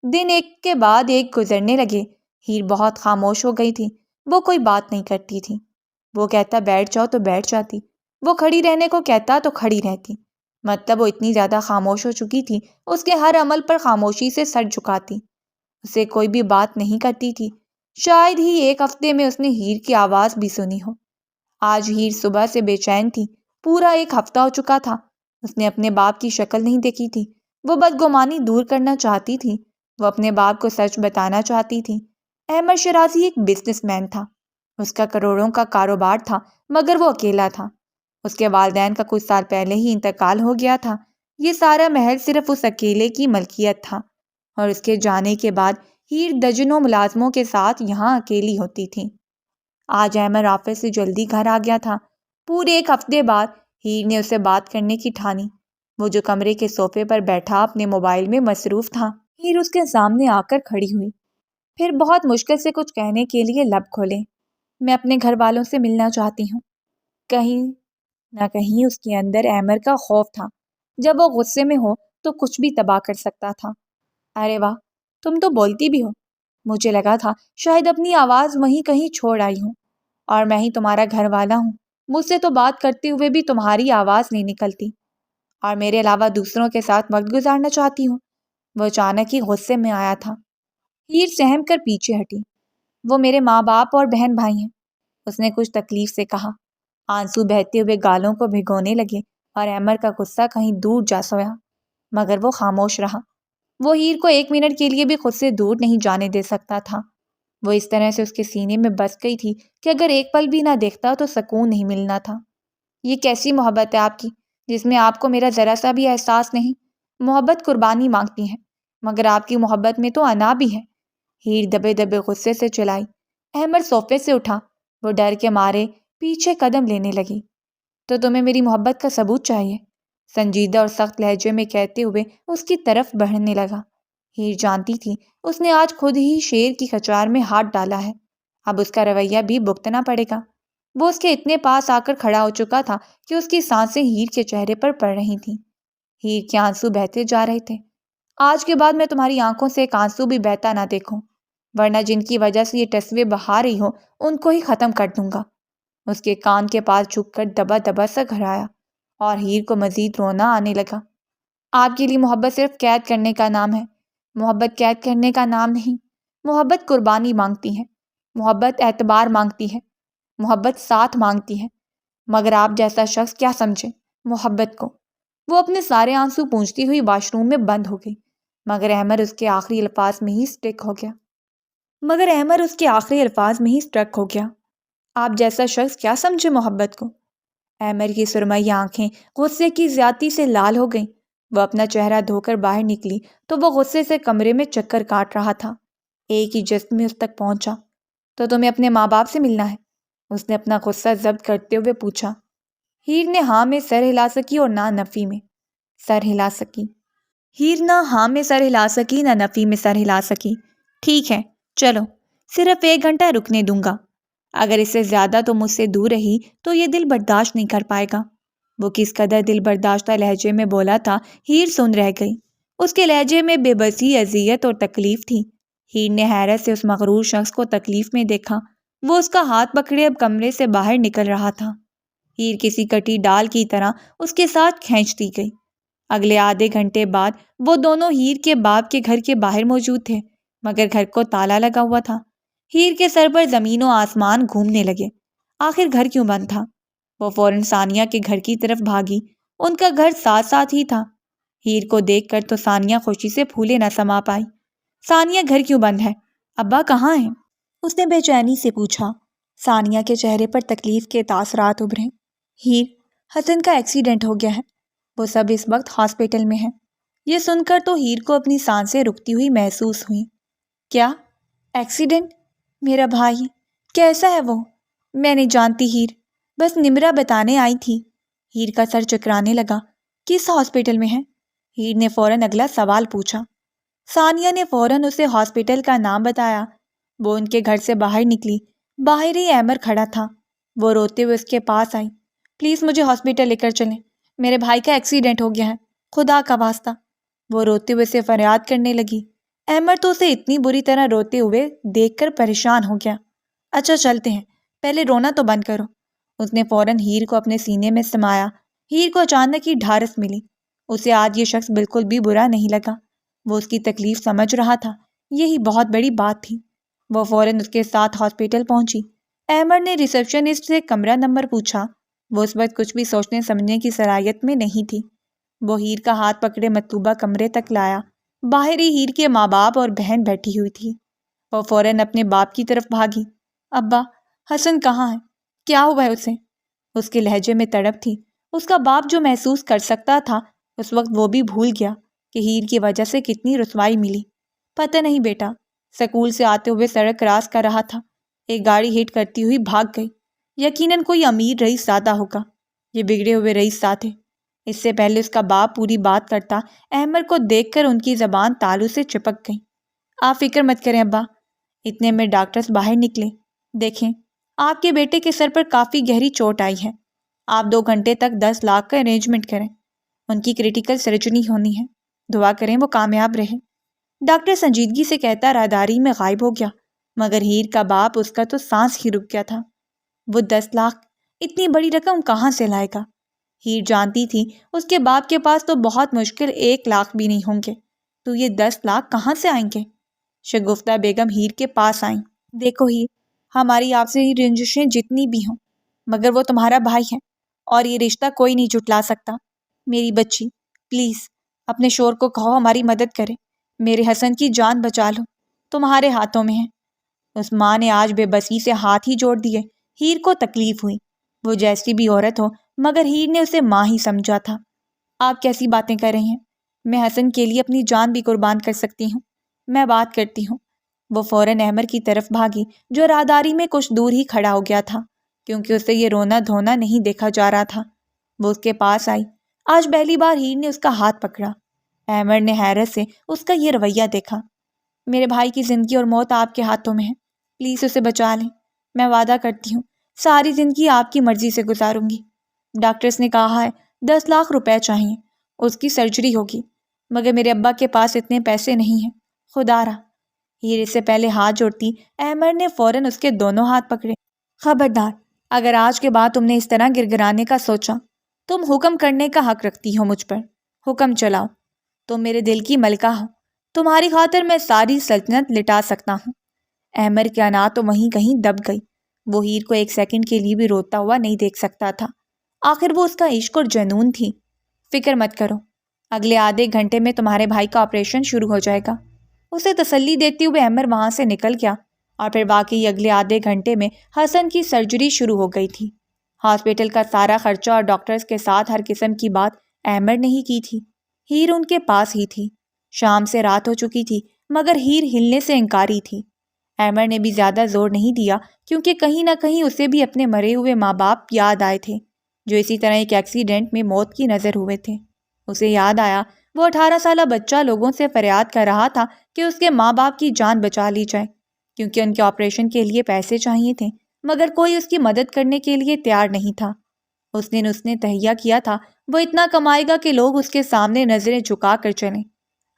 دن ایک کے بعد ایک گزرنے لگے۔ ہیر بہت خاموش ہو گئی تھی، وہ کوئی بات نہیں کرتی تھی۔ وہ کہتا بیٹھ جاؤ تو بیٹھ جاتی، وہ کھڑی رہنے کو کہتا تو کھڑی رہتی۔ مطلب وہ اتنی زیادہ خاموش ہو چکی تھی، اس کے ہر عمل پر خاموشی سے سر جھکاتی، اسے کوئی بھی بات نہیں کرتی تھی۔ شاید ہی ایک ہفتے میں اس نے ہیر کی آواز بھی سنی ہو۔ آج ہیر صبح سے بے چین تھی، پورا ایک ہفتہ ہو چکا تھا اس نے اپنے باپ کی شکل نہیں دیکھی تھی۔ وہ بدگمانی دور کرنا چاہتی تھی، وہ اپنے باپ کو سچ بتانا چاہتی تھی۔ احمد شیرازی ایک بزنس مین تھا، اس کا کروڑوں کا کاروبار تھا، مگر وہ اکیلا تھا۔ اس کے والدین کا کچھ سال پہلے ہی انتقال ہو گیا تھا۔ یہ سارا محل صرف اس اکیلے کی ملکیت تھا، اور اس کے جانے کے بعد ہیر درجنوں ملازموں کے ساتھ یہاں اکیلی ہوتی تھی۔ آج احمد آفس سے جلدی گھر آ گیا تھا۔ پورے ایک ہفتے بعد ہیر نے اسے بات کرنے کی ٹھانی۔ وہ جو کمرے کے صوفے پر بیٹھا اپنے موبائل میں مصروف تھا، ہیر اس کے سامنے آ کر کھڑی ہوئی، پھر بہت مشکل سے کچھ کہنے کے لیے لب کھولے۔ میں اپنے گھر والوں سے ملنا چاہتی ہوں۔ کہیں نہ کہیں اس کے اندر احمد کا خوف تھا، جب وہ غصے میں ہو تو کچھ بھی تباہ کر سکتا تھا۔ ارے واہ، تم تو بولتی بھی ہو، مجھے لگا تھا شاید اپنی آواز وہیں کہیں چھوڑ آئی ہوں، اور میں ہی تمہارا گھر والا ہوں۔ مجھ سے تو بات کرتے ہوئے بھی تمہاری آواز نہیں نکلتی، اور میرے علاوہ دوسروں کے ساتھ وقت گزارنا چاہتی ہوں۔ وہ اچانک ہی غصے میں آیا تھا۔ ہیر سہم کر پیچھے ہٹی۔ وہ میرے ماں باپ اور بہن بھائی ہیں، اس نے کچھ تکلیف سے کہا۔ آنسو بہتے ہوئے گالوں کو بھگونے لگے اور احمد کا غصہ کہیں دور جا سویا، مگر وہ خاموش رہا۔ وہ ہیر کو 1 منٹ کے لیے بھی خود سے دور نہیں جانے دے سکتا تھا۔ وہ اس طرح سے اس کے سینے میں بس گئی تھی کہ اگر ایک پل بھی نہ دیکھتا تو سکون نہیں ملنا تھا۔ یہ کیسی محبت ہے آپ کی، جس میں آپ کو میرا ذرا سا بھی احساس نہیں؟ محبت قربانی مانگتی ہے، مگر آپ کی محبت میں تو انا بھی ہے، ہیر دبے دبے غصے سے چلائی۔ احمد صوفے سے اٹھا۔ وہ ڈر کے مارے پیچھے قدم لینے لگی۔ تو تمہیں میری محبت کا ثبوت چاہیے، سنجیدہ اور سخت لہجے میں کہتے ہوئے اس کی طرف بڑھنے لگا۔ ہیر جانتی تھی اس نے آج خود ہی شیر کی کچار میں ہاتھ ڈالا ہے، اب اس کا رویہ بھی بھگتنا پڑے گا۔ وہ اس کے اتنے پاس آ کر کھڑا ہو چکا تھا کہ اس کی سانسیں ہیر کے چہرے پر پڑ رہی تھیں۔ ہیر کے آنسو بہتے جا رہے تھے۔ آج کے بعد میں تمہاری آنکھوں سے ایک آنسو بھی بہتا نہ دیکھوں، ورنہ جن کی وجہ سے یہ ٹسوے بہا رہی ہو ان کو ہی ختم کر دوں گا۔ اس کے کان کے پاس جھک کر دبا دبا سا گھرایا اور ہیر کو مزید رونا آنے لگا۔ آپ کے لیے محبت صرف قید کرنے کا نام ہے، محبت قید کرنے کا نام نہیں۔ محبت قربانی مانگتی ہے، محبت اعتبار مانگتی ہے، محبت ساتھ مانگتی ہے، مگر آپ جیسا شخص کیا سمجھے محبت کو؟ وہ اپنے سارے آنسو پونچھتی ہوئی واش روم میں بند ہو گئی، مگر احمد اس کے آخری الفاظ میں ہی اسٹرک ہو گیا۔ آپ جیسا شخص کیا سمجھے محبت کو؟ احمد کی سرمئی آنکھیں غصے کی زیادتی سے لال ہو گئیں۔ وہ اپنا چہرہ دھو کر باہر نکلی تو وہ غصے سے کمرے میں چکر کاٹ رہا تھا۔ ایک ہی جسم میں اس تک پہنچا۔ تو تمہیں اپنے ماں باپ سے ملنا ہے؟ اس نے اپنا غصہ ضبط کرتے ہوئے پوچھا۔ ہیر نے ہاں میں سر ہلا سکی اور نہ نفی میں سر ہلا سکی۔ ہیر نہ ہاں میں سر ہلا سکی نہ نفی میں سر ہلا سکی۔ ٹھیک ہے چلو، صرف 1 گھنٹہ رکنے دوں گا، اگر اس سے زیادہ تو مجھ سے دور رہی تو یہ دل برداشت نہیں کر پائے گا۔ وہ کس قدر دل برداشتہ لہجے میں بولا تھا ہیر سن رہ گئی۔ اس کے لہجے میں بے بسی، اذیت اور تکلیف تھی۔ ہیر نے حیرت سے اس مغرور شخص کو تکلیف میں دیکھا۔ وہ اس کا ہاتھ پکڑے اب کمرے سے باہر نکل رہا تھا۔ ہیر کسی کٹی ڈال کی طرح اس کے ساتھ کھینچ دی گئی۔ اگلے آدھے گھنٹے بعد وہ دونوں ہیر کے باپ کے گھر کے باہر موجود تھے، مگر گھر کو تالا لگا ہوا تھا۔ ہیر کے سر پر زمین و آسمان گھومنے لگے۔ آخر گھر کیوں بند تھا؟ وہ فوراً ثانیہ کے گھر کی طرف بھاگی۔ ان کا گھر ساتھ ساتھ ہی تھا۔ ہیر کو دیکھ کر تو ثانیہ خوشی سے پھولے نہ سما پائی۔ ثانیہ گھر کیوں بند ہے؟ ابا کہاں ہیں؟ اس نے بے چینی سے پوچھا۔ ثانیہ کے چہرے پر تکلیف کے تاثرات ابھرے۔ ہیر، حسن کا ایکسیڈنٹ ہو گیا ہے، وہ سب اس وقت ہاسپٹل میں ہیں۔ یہ سن کر تو ہیر کو اپنی سانسیں رکتی ہوئی محسوس ہوئیں۔ کیا ایکسیڈنٹ؟ میرا بھائی کیسا ہے وہ؟ میں نہیں جانتی ہیر، بس نمرا بتانے آئی تھی۔ ہیر کا سر چکرانے لگا۔ کس ہاسپٹل میں ہے؟ ہیر نے فوراً اگلا سوال پوچھا۔ ثانیہ نے فوراً اسے ہاسپٹل کا نام بتایا۔ وہ ان کے گھر سے باہر نکلی۔ باہر ہی احمد کھڑا تھا۔ وہ روتے ہوئے اس کے پاس آئی۔ پلیز مجھے ہاسپٹل لے کر چلیں، میرے بھائی کا ایکسیڈنٹ ہو گیا ہے، خدا کا واسطہ۔ وہ روتے ہوئے اسے فریاد کرنے لگی۔ احمد تو اسے اتنی بری طرح روتے ہوئے دیکھ کر پریشان ہو گیا۔ اچھا چلتے ہیں، پہلے رونا تو بند کرو۔ اس نے فوراً ہیر کو اپنے سینے میں سمایا۔ ہیر کو اچانک ہی ڈھارس ملی۔ اسے آج یہ شخص بالکل بھی برا نہیں لگا۔ وہ اس کی تکلیف سمجھ رہا تھا، یہی بہت بڑی بات تھی۔ وہ فوراً اس کے ساتھ ہاسپٹل پہنچی۔ احمد نے ریسیپشنسٹ سے کمرہ نمبر پوچھا۔ وہ اس وقت کچھ بھی سوچنے سمجھنے کی صلاحیت میں نہیں تھی۔ وہ ہیر کا ہاتھ پکڑے مطلوبہ کمرے تک لایا۔ باہر ہی ہیر کے ماں باپ اور بہن بیٹھی ہوئی تھی۔ وہ فوراً اپنے باپ کی طرف بھاگی۔ ابا، حسن کہاں ہے؟ کیا ہوا ہے اسے؟ اس کے لہجے میں تڑپ تھی۔ اس کا باپ جو محسوس کر سکتا تھا اس وقت وہ بھی بھول گیا کہ ہیر کی وجہ سے کتنی رسوائی ملی۔ پتہ نہیں بیٹا، سکول سے آتے ہوئے سڑک کراس کر رہا تھا، ایک گاڑی ہٹ کرتی ہوئی بھاگ گئی۔ یقیناً کوئی امیر رئیس زادہ ہوگا، یہ بگڑے ہوئے رئیس زادے۔ اس سے پہلے اس کا باپ پوری بات کرتا، احمد کو دیکھ کر ان کی زبان تالو سے چپک گئی۔ آپ فکر مت کریں ابا۔ اتنے میں ڈاکٹرز باہر نکلے۔ دیکھیں، آپ کے بیٹے کے سر پر کافی گہری چوٹ آئی ہے، آپ 2 گھنٹے تک 10 لاکھ کا ارینجمنٹ کریں، ان کی کریٹیکل سرجری ہونی ہے، دعا کریں وہ کامیاب رہے۔ ڈاکٹر سنجیدگی سے کہتا راداری میں غائب ہو گیا، مگر ہیر کا باپ اس کا تو سانس ہی رک گیا تھا۔ وہ 10 لاکھ، اتنی بڑی رقم کہاں سے لائے گا؟ ہیر جانتی تھی اس کے باپ کے پاس تو بہت مشکل 1 لاکھ بھی نہیں ہوں گے، تو یہ 10 لاکھ کہاں سے آئیں گے؟ شگفتہ بیگم ہیر کے پاس آئیں۔ دیکھو ہیر، ہماری آپ سے رنجشیں جتنی بھی ہوں مگر وہ تمہارا بھائی ہے اور یہ رشتہ کوئی نہیں جھٹلا سکتا۔ میری بچی، پلیز اپنے شوہر کو کہو ہماری مدد کرے، میرے حسن کی جان بچا لو، تمہارے ہاتھوں میں ہے۔ اس ماں نے آج بے بسی سے ہاتھ ہی جوڑ دیے۔ ہیر کو تکلیف ہوئی، وہ جیسی بھی عورت ہو مگر ہیر نے اسے ماں ہی سمجھا تھا۔ آپ کیسی باتیں کر رہی ہیں؟ میں حسن کے لیے اپنی جان بھی قربان کر سکتی ہوں، میں بات کرتی ہوں۔ وہ فوراً احمر کی طرف بھاگی جو راہداری میں کچھ دور ہی کھڑا ہو گیا تھا کیونکہ اسے یہ رونا دھونا نہیں دیکھا جا رہا تھا۔ وہ اس کے پاس آئی۔ آج پہلی بار ہیر نے اس کا ہاتھ پکڑا۔ احمر نے حیرت سے اس کا یہ رویہ دیکھا۔ میرے بھائی کی زندگی اور موت آپ کے ہاتھوں میں ہے، پلیز اسے بچا لیں۔ میں وعدہ کرتی ہوں ساری زندگی آپ کی مرضی سے گزاروں گی۔ ڈاکٹرز نے کہا ہے 10 لاکھ روپے چاہیے، اس کی سرجری ہوگی، مگر میرے ابا کے پاس اتنے پیسے نہیں ہیں، خدا را۔ ہیر اس سے پہلے ہاتھ جوڑتی، احمر نے فوراً اس کے دونوں ہاتھ پکڑے۔ خبردار، اگر آج کے بعد تم نے اس طرح گڑگڑانے کا سوچا، تم حکم کرنے کا حق رکھتی ہو مجھ پر، حکم چلاؤ۔ تم میرے دل کی ملکہ ہو، تمہاری خاطر میں ساری سلطنت لٹا سکتا ہوں۔ احمر کی انا تو وہیں کہیں دب گئی، وہ ہیر کو ایک سیکنڈ کے لیے بھی روتا ہوا نہیں دیکھ سکتا تھا، آخر وہ اس کا عشق اور جنون تھی۔ فکر مت کرو، اگلے آدھے گھنٹے میں تمہارے بھائی کا آپریشن شروع ہو جائے گا۔ اسے تسلی دیتے ہوئے احمر وہاں سے نکل گیا اور پھر واقعی اگلے آدھے گھنٹے میں حسن کی سرجری شروع ہو گئی تھی۔ ہاسپٹل کا سارا خرچہ اور ڈاکٹرز کے ساتھ ہر قسم کی بات احمر نے ہی کی تھی۔ ہیر ان کے پاس ہی تھی۔ شام سے رات ہو چکی تھی مگر ہیر ہلنے سے انکاری تھی۔ احمر نے بھی زیادہ زور نہیں دیا کیونکہ کہیں نہ کہیں اسے بھی اپنے مرے ہوئے ماں باپ یاد آئے تھے جو اسی طرح ایک ایکسیڈنٹ میں موت کی نظر ہوئے تھے۔ اسے یاد آیا وہ 18 سالہ بچہ لوگوں سے فریاد کر رہا تھا کہ اس کے ماں باپ کی جان بچا لی جائے کیونکہ ان کے آپریشن کے لیے پیسے چاہیے تھے مگر کوئی اس کی مدد کرنے کے لیے تیار نہیں تھا۔ اس نے تہیہ کیا تھا وہ اتنا کمائے گا کہ لوگ اس کے سامنے نظریں جھکا کر چلیں۔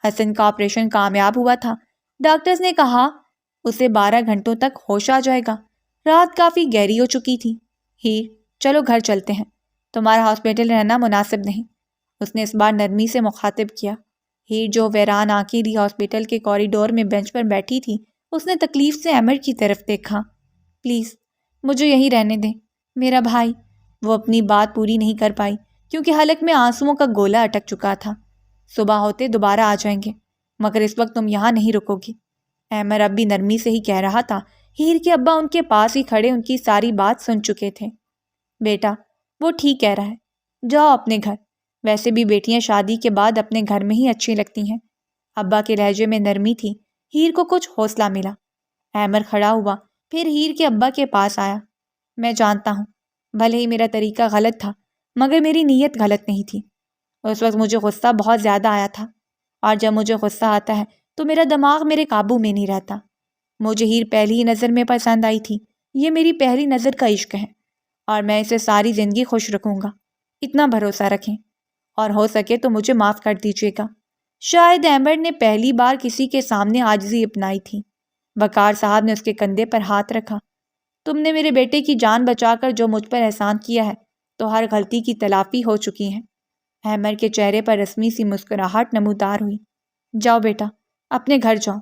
حسن کا آپریشن کامیاب ہوا تھا۔ ڈاکٹرز نے کہا اسے 12 گھنٹوں تک ہوش آ جائے گا۔ رات کافی گہری ہو چکی تھی۔ ہیر، چلو گھر چلتے ہیں، تمہارا ہاسپٹل رہنا مناسب نہیں، اس نے اس بار نرمی سے مخاطب کیا۔ ہیر جو ویران آنکھیں لی ہاسپٹل کے کوریڈور میں بینچ پر بیٹھی تھی، اس نے تکلیف سے احمر کی طرف دیکھا۔ پلیز مجھے یہیں رہنے دیں، میرا بھائی۔ وہ اپنی بات پوری نہیں کر پائی کیونکہ حلق میں آنسوؤں کا گولا اٹک چکا تھا۔ صبح ہوتے دوبارہ آ جائیں گے مگر اس وقت تم یہاں نہیں رکو گی۔ احمر اب بھی نرمی سے ہی کہہ رہا تھا۔ ہیر کے ابا ان کے پاس ہی کھڑے ان کی ساری بات سن چکے تھے۔ بیٹا، وہ ٹھیک کہہ رہا ہے، جاؤ اپنے گھر، ویسے بھی بیٹیاں شادی کے بعد اپنے گھر میں ہی اچھی لگتی ہیں۔ ابا کے لہجے میں نرمی تھی۔ ہیر کو کچھ حوصلہ ملا۔ احمر کھڑا ہوا پھر ہیر کے ابا کے پاس آیا۔ میں جانتا ہوں بھلے ہی میرا طریقہ غلط تھا مگر میری نیت غلط نہیں تھی۔ اس وقت مجھے غصہ بہت زیادہ آیا تھا اور جب مجھے غصہ آتا ہے تو میرا دماغ میرے قابو میں نہیں رہتا۔ مجھے ہیر پہلی ہی نظر میں پسند آئی تھی، یہ میری پہلی نظر کا عشق ہے اور میں اسے ساری زندگی خوش رکھوں گا، اتنا بھروسہ رکھیں اور ہو سکے تو مجھے معاف کر دیجیے گا۔ شاید احمر نے پہلی بار کسی کے سامنے عاجزی اپنائی تھی۔ وقار صاحب نے اس کے کندھے پر ہاتھ رکھا۔ تم نے میرے بیٹے کی جان بچا کر جو مجھ پر احسان کیا ہے تو ہر غلطی کی تلافی ہو چکی ہے۔ احمر کے چہرے پر رسمی سی مسکراہٹ نمودار ہوئی۔ جاؤ بیٹا، اپنے گھر جاؤ۔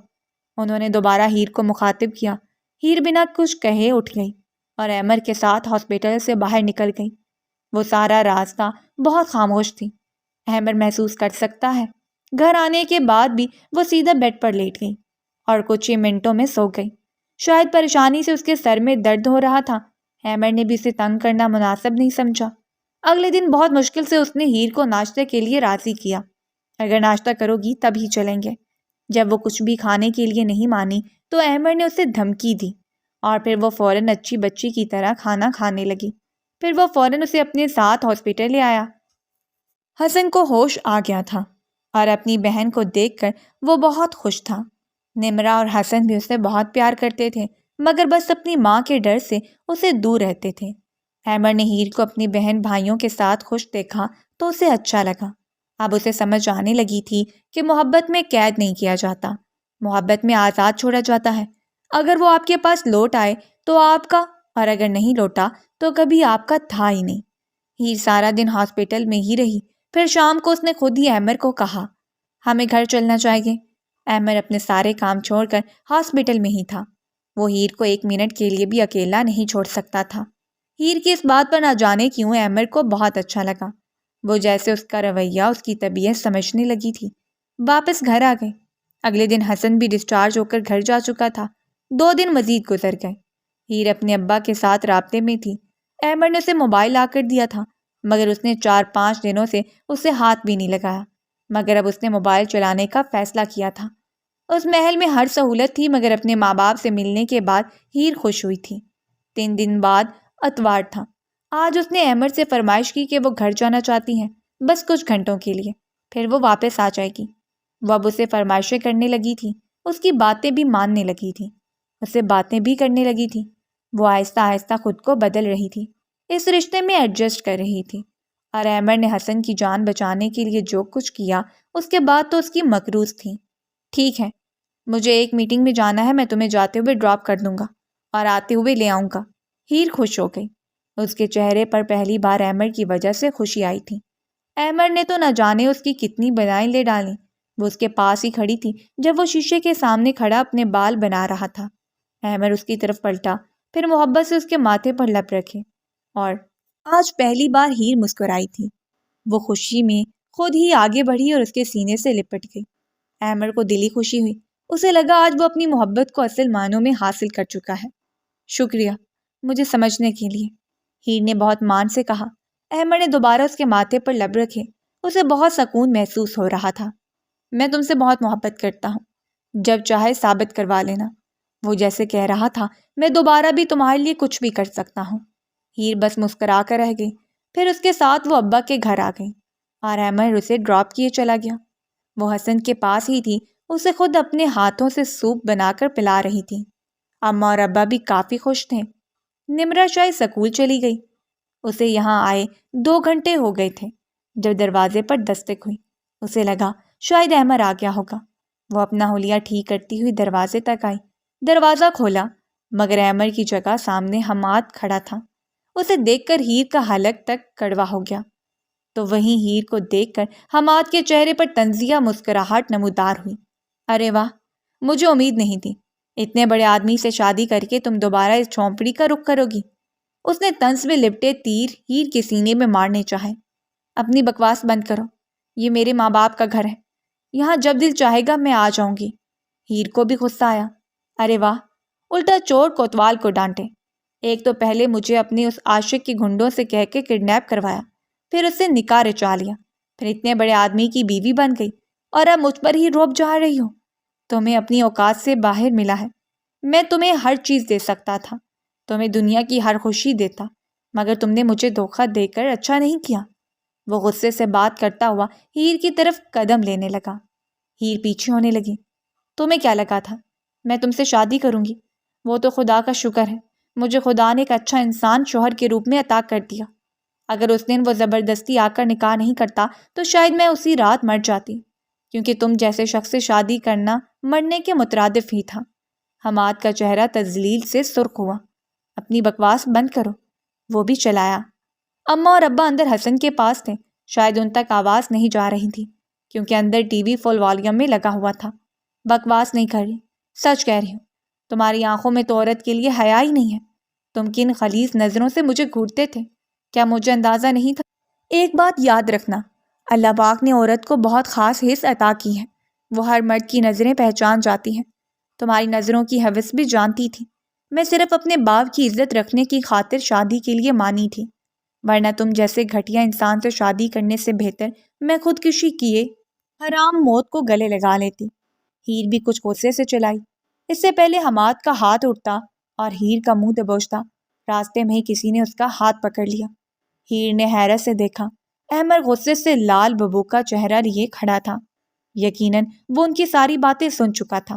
انہوں نے دوبارہ ہیر کو مخاطب کیا۔ ہیر بنا کچھ کہے اٹھ گئی اور احمر کے ساتھ ہاسپٹل سے باہر نکل گئی۔ وہ سارا راستہ بہت خاموش تھی۔ احمر محسوس کر سکتا ہے۔ گھر آنے کے بعد بھی وہ سیدھا بیڈ پر لیٹ گئی اور کچھ ہی منٹوں میں سو گئی۔ شاید پریشانی سے اس کے سر میں درد ہو رہا تھا۔ احمر نے بھی اسے تنگ کرنا مناسب نہیں سمجھا۔ اگلے دن بہت مشکل سے اس نے ہیر کو ناشتے کے لیے راضی کیا۔ اگر ناشتہ کرو گی تب ہی چلیں گے۔ جب وہ کچھ بھی کھانے کے لیے نہیں مانی تو احمر نے اسے دھمکی دی اور پھر وہ فوراً اچھی بچی کی طرح کھانا کھانے لگی۔ پھر وہ فوراً اسے اپنے ساتھ ہاسپٹل لے آیا۔ حسن کو ہوش آ گیا تھا اور اپنی بہن کو دیکھ کر وہ بہت خوش تھا۔ نمرہ اور حسن بھی اسے بہت پیار کرتے تھے مگر بس اپنی ماں کے ڈر سے اسے دور رہتے تھے۔ احمر نے ہیر کو اپنی بہن بھائیوں کے ساتھ خوش دیکھا تو اسے اچھا لگا۔ اب اسے سمجھ آنے لگی تھی کہ محبت میں قید نہیں کیا جاتا، محبت میں آزاد چھوڑا جاتا ہے۔ اگر وہ آپ کے پاس لوٹ آئے تو آپ کا، اور اگر نہیں لوٹا تو کبھی آپ کا تھا ہی نہیں۔ ہیر سارا دن ہاسپٹل میں ہی رہی۔ پھر شام کو اس نے خود ہی احمر کو کہا، ہمیں گھر چلنا چاہیے۔ احمد اپنے سارے کام چھوڑ کر ہاسپٹل میں ہی تھا۔ وہ ہیر کو 1 منٹ کے لیے بھی اکیلا نہیں چھوڑ سکتا تھا۔ ہیر کی اس بات پر نہ جانے کیوں احمد کو بہت اچھا لگا۔ وہ جیسے اس کا رویہ اس کی طبیعت سمجھنے لگی تھی۔ واپس گھر آ گئے۔ اگلے دن حسن بھی ڈسچارج ہو کر گھر جا چکا تھا۔ 2 دن مزید گزر گئے۔ ہیر اپنے ابا کے ساتھ رابطے میں تھی۔ احمد نے اسے موبائل لا کر دیا تھا، مگر اس نے 4-5 دنوں سے اسے ہاتھ بھی نہیں لگایا۔ مگر اب اس نے موبائل چلانے کا فیصلہ کیا تھا۔ اس محل میں ہر سہولت تھی، مگر اپنے ماں باپ سے ملنے کے بعد ہیر خوش ہوئی تھی۔ 3 دن بعد اتوار تھا۔ آج اس نے احمد سے فرمائش کی کہ وہ گھر جانا چاہتی ہیں، بس کچھ گھنٹوں کے لیے، پھر وہ واپس آ جائے گی۔ وہ اب اسے فرمائشیں کرنے لگی تھی، اس کی باتیں بھی ماننے لگی تھی، اسے باتیں بھی کرنے لگی تھی۔ وہ آہستہ آہستہ خود کو بدل رہی تھی، اس رشتے میں ایڈجسٹ کر رہی تھی۔ اور احمد نے حسن کی جان بچانے کے لیے جو کچھ کیا، اس کے بعد تو اس کی مقروض تھی۔ ٹھیک ہے، مجھے ایک میٹنگ میں جانا ہے، میں تمہیں جاتے ہوئے ڈراپ کر دوں گا اور آتے ہوئے لے آؤں گا۔ ہیر خوش ہو گئی۔ اس کے چہرے پر پہلی بار احمد کی وجہ سے خوشی آئی تھی۔ احمد نے تو نہ جانے اس کی کتنی بلائیں لے ڈالیں۔ وہ اس کے پاس ہی کھڑی تھی جب وہ شیشے کے سامنے کھڑا اپنے بال بنا رہا تھا۔ احمد اس کی طرف پلٹا، پھر محبت سے اس کے ماتھے پر لب رکھے، اور آج پہلی بار ہیر مسکرائی تھی۔ وہ خوشی میں خود ہی آگے بڑھی اور اس کے سینے سے لپٹ گئی۔ احمد کو دلی خوشی ہوئی۔ اسے لگا آج وہ اپنی محبت کو اصل معنوں میں حاصل کر چکا ہے۔ شکریہ مجھے سمجھنے کے لیے، ہیر نے بہت مان سے کہا۔ احمد نے دوبارہ اس کے ماتھے پر لب رکھے۔ اسے بہت سکون محسوس ہو رہا تھا۔ میں تم سے بہت محبت کرتا ہوں، جب چاہے ثابت کروا لینا۔ وہ جیسے کہہ رہا تھا، میں دوبارہ بھی تمہارے لیے کچھ بھی کر سکتا ہوں۔ ہیر بس مسکرا کر رہ گئی۔ پھر اس کے ساتھ وہ ابا کے گھر آ گئی اور احمد اسے ڈراپ کیے چلا گیا۔ وہ حسن کے پاس ہی تھی، اسے خود اپنے ہاتھوں سے سوپ بنا کر پلا رہی تھی۔ اماں اور ابا بھی کافی خوش تھے۔ نمرہ شاید سکول چلی گئی۔ اسے یہاں آئے 2 گھنٹے ہو گئے تھے جب دروازے پر دستک ہوئی۔ اسے لگا شاید احمد آ گیا ہوگا۔ وہ اپنا حلیہ ٹھیک کرتی ہوئی دروازے تک آئی۔ دروازہ کھولا، مگر احمد کی جگہ سامنے حماد کھڑا تھا۔ اسے دیکھ کر ہیر کا حلق تک کڑوا ہو گیا۔ تو وہیں ہیر کو دیکھ کر حماد کے چہرے پر طنزیہ مسکراہٹ نمودار ہوئی۔ ارے واہ، مجھے امید نہیں تھی، اتنے بڑے آدمی سے شادی کر کے تم دوبارہ اس جھونپڑی کا رخ کرو گی۔ اس نے طنز میں لپٹے تیر ہیر کے سینے میں مارنے چاہے۔ اپنی بکواس بند کرو، یہ میرے ماں باپ کا گھر ہے، یہاں جب دل چاہے گا میں آ جاؤں گی۔ ہیر کو بھی غصہ آیا۔ ارے واہ، الٹا چور کوتوال کو ڈانٹے۔ ایک تو پہلے مجھے اپنے اس عاشق کی گھنڈوں سے کہہ کے کڈنیپ کروایا، پھر اس سے نکاح رچا لیا، پھر اتنے بڑے آدمی کی بیوی بن گئی، اور اب مجھ پر ہی روب جا رہی ہو۔ تمہیں اپنی اوقات سے باہر ملا ہے۔ میں تمہیں ہر چیز دے سکتا تھا، تمہیں دنیا کی ہر خوشی دیتا، مگر تم نے مجھے دھوکہ دے کر اچھا نہیں کیا۔ وہ غصے سے بات کرتا ہوا ہیر کی طرف قدم لینے لگا۔ ہیر پیچھے ہونے لگی۔ تمہیں کیا لگا تھا میں تم سے شادی کروں گی؟ وہ تو خدا کا شکر ہے، مجھے خدا نے ایک اچھا انسان شوہر کے روپ میں عطا کر دیا۔ اگر اس دن وہ زبردستی آ کر نکاح نہیں کرتا تو شاید میں اسی رات مر جاتی، کیونکہ تم جیسے شخص سے شادی کرنا مرنے کے مترادف ہی تھا۔ حماد کا چہرہ تذلیل سے سرخ ہوا۔ اپنی بکواس بند کرو۔ وہ بھی چلایا۔ اماں اور ابا اندر حسن کے پاس تھے، شاید ان تک آواز نہیں جا رہی تھی کیونکہ اندر ٹی وی فل والیوم میں لگا ہوا تھا۔ بکواس نہیں کر رہی، سچ کہہ رہی ہوں، تمہاری آنکھوں میں تو عورت کے لیے حیا ہی نہیں ہے۔ تم کن خلیص نظروں سے مجھے گھورتے تھے، کیا مجھے اندازہ نہیں تھا؟ ایک بات یاد رکھنا، اللہ پاک نے عورت کو بہت خاص حس عطا کی ہے، وہ ہر مرد کی نظریں پہچان جاتی ہیں۔ تمہاری نظروں کی حوث بھی جانتی تھی۔ میں صرف اپنے باپ کی عزت رکھنے کی خاطر شادی کے لیے مانی تھی، ورنہ تم جیسے گھٹیا انسان سے شادی کرنے سے بہتر میں خودکشی کیے حرام موت کو گلے لگا لیتی۔ ہیر بھی کچھ غصے سے چلائی۔ اس سے پہلے حماد کا ہاتھ اٹھتا اور ہیر کا منہ دبوچتا، راستے میں ہی کسی نے اس کا ہاتھ پکڑ لیا۔ ہیر نے حیرت سے دیکھا۔ احمد غصے سے لال ببو کا چہرہ لیے کھڑا تھا۔ یقیناً وہ ان کی ساری باتیں سن چکا تھا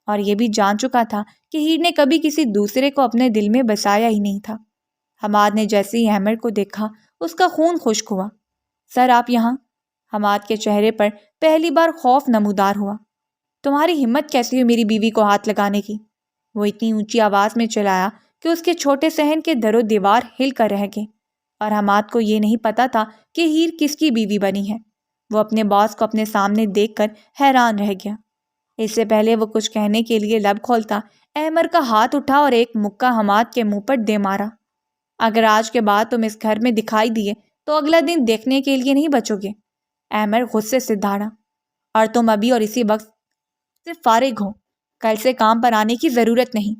اور یہ بھی جان چکا تھا کہ ہیر نے کبھی کسی دوسرے کو اپنے دل میں بسایا ہی نہیں تھا۔ حماد نے جیسے ہی احمد کو دیکھا اس کا خون خشک ہوا۔ سر آپ یہاں؟ حماد کے چہرے پر پہلی بار خوف نمودار ہوا۔ تمہاری ہمت کیسی ہوئی میری بیوی کو ہاتھ لگانے کی؟ وہ اتنی اونچی آواز میں چلایا کہ اس کے چھوٹے صحن کے در و دیوار ہل کر رہ گئے، اور حماد کو یہ نہیں پتا تھا کہ ہیر کس کی بیوی بنی ہے۔ وہ اپنے باس کو اپنے سامنے دیکھ کر حیران رہ گیا۔ اس سے پہلے وہ کچھ کہنے کے لیے لب کھولتا، احمد کا ہاتھ اٹھا اور ایک مکہ حماد کے منہ پر دے مارا۔ اگر آج کے بعد تم اس گھر میں دکھائی دیے تو اگلا دن دیکھنے کے لیے نہیں بچو گے۔ احمد غصے سے دھاڑا، اور تم ابھی اور اسی وقت سے فارغ ہو، کل سے کام پر آنے کی ضرورت نہیں۔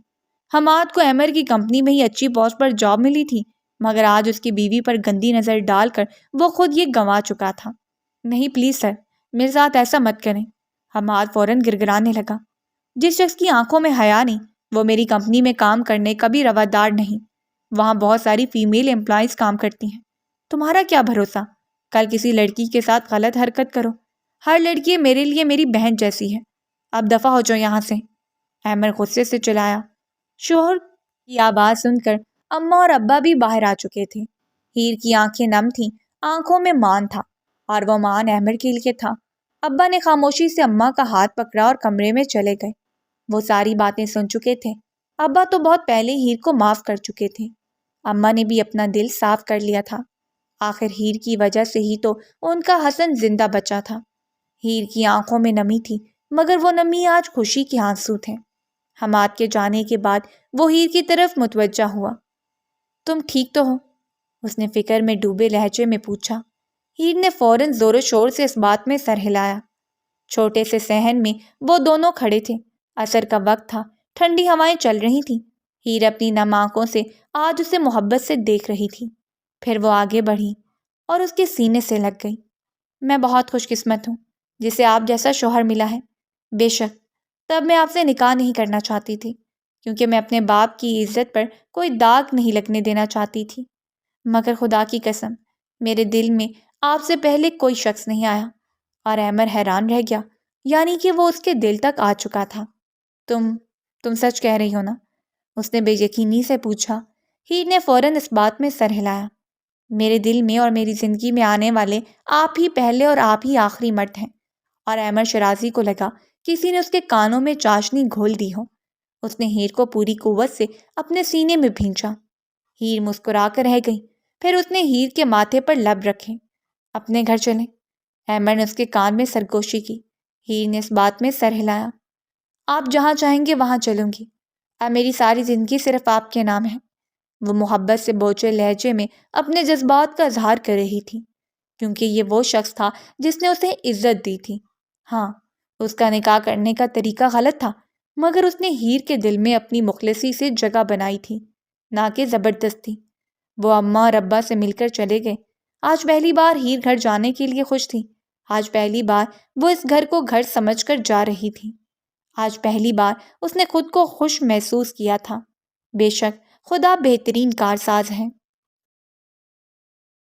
حماد کو احمد کی کمپنی میں ہی اچھی پوسٹ پر جاب ملی تھی، مگر آج اس کی بیوی پر گندی نظر ڈال کر وہ خود یہ گنوا چکا تھا۔ نہیں پلیز سر، میرے ساتھ ایسا مت کریں۔ حماد فوراً گرگرانے لگا۔ جس شخص کی آنکھوں میں حیا نہیں، وہ میری کمپنی میں کام کرنے کا بھی روادار نہیں۔ وہاں بہت ساری فیمیل امپلائیز کام کرتی ہیں، تمہارا کیا بھروسہ کل کسی لڑکی کے ساتھ غلط حرکت کرو۔ ہر لڑکی میرے لیے میری بہن جیسی ہے، اب دفع ہو جاؤ یہاں سے۔ احمد غصے سے چلایا۔ شوہر کی آواز سن کر اماں اور ابا بھی باہر آ چکے تھے۔ ہیر کی آنکھیں نم تھیں، آنکھوں میں مان تھا، اور وہ مان احمد کے لیے تھا۔ ابا نے خاموشی سے اماں کا ہاتھ پکڑا اور کمرے میں چلے گئے۔ وہ ساری باتیں سن چکے تھے۔ ابا تو بہت پہلے ہیر کو معاف کر چکے تھے۔ اماں نے بھی اپنا دل صاف کر لیا تھا۔ آخر ہیر کی وجہ سے ہی تو ان کا حسن زندہ بچا تھا۔ ہیر کی آنکھوں میں نمی تھی، مگر وہ نمی آج خوشی کے آنسو تھے۔ حماد کے جانے کے بعد وہ ہیر کی طرف متوجہ ہوا۔ تم ٹھیک تو ہو؟ اس نے فکر میں ڈوبے لہجے میں پوچھا۔ ہیر نے فوراً زور و شور سے اس بات میں سر ہلایا۔ چھوٹے سے صحن میں وہ دونوں کھڑے تھے۔ عصر کا وقت تھا، ٹھنڈی ہوائیں چل رہی تھیں۔ ہیر اپنی نم آنکھوں سے آج اسے محبت سے دیکھ رہی تھی۔ پھر وہ آگے بڑھی اور اس کے سینے سے لگ گئی۔ میں بہت خوش قسمت ہوں جسے آپ جیسا شوہر ملا ہے۔ بے شک تب میں آپ سے نکاح نہیں کرنا چاہتی تھی، کیونکہ میں اپنے باپ کی عزت پر کوئی داغ نہیں لگنے دینا چاہتی تھی، مگر خدا کی قسم میرے دل میں آپ سے پہلے کوئی شخص نہیں آیا۔ اور احمد حیران رہ گیا، یعنی کہ وہ اس کے دل تک آ چکا تھا۔ تم سچ کہہ رہی ہو نا؟ اس نے بے یقینی سے پوچھا۔ ہیر نے فوراً اس بات میں سر ہلایا۔ میرے دل میں اور میری زندگی میں آنے والے آپ ہی پہلے اور آپ ہی آخری مرد ہیں۔ اور احمد شرازی کو لگا کسی نے اس کے کانوں میں چاشنی گھول دی ہو۔ اس نے ہیر کو پوری قوت سے اپنے سینے میں بھینچا۔ ہیر مسکرا کر رہ گئی۔ پھر اس نے ہیر کے ماتھے پر لب رکھے۔ اپنے گھر چلیں؟ احمد نے اس کے کان میں سرگوشی کی۔ ہیر نے اس بات میں سر ہلایا۔ آپ جہاں چاہیں گے وہاں چلوں گی، اب میری ساری زندگی صرف آپ کے نام ہے۔ وہ محبت سے بوچھے لہجے میں اپنے جذبات کا اظہار کر رہی تھی، کیونکہ یہ وہ شخص تھا جس نے اسے عزت دی تھی۔ ہاں، اس کا نکاح کرنے کا طریقہ غلط تھا، مگر اس نے ہیر کے دل میں اپنی مخلصی سے جگہ بنائی تھی، نہ کہ زبردستی۔ وہ اماں اور ابا سے مل کر چلے گئے۔ آج پہلی بار ہیر گھر جانے کے لیے خوش تھی۔ آج پہلی بار وہ اس گھر کو گھر سمجھ کر جا رہی تھی۔ آج پہلی بار اس نے خود کو خوش محسوس کیا تھا۔ بے شک خدا بہترین کارساز ہے۔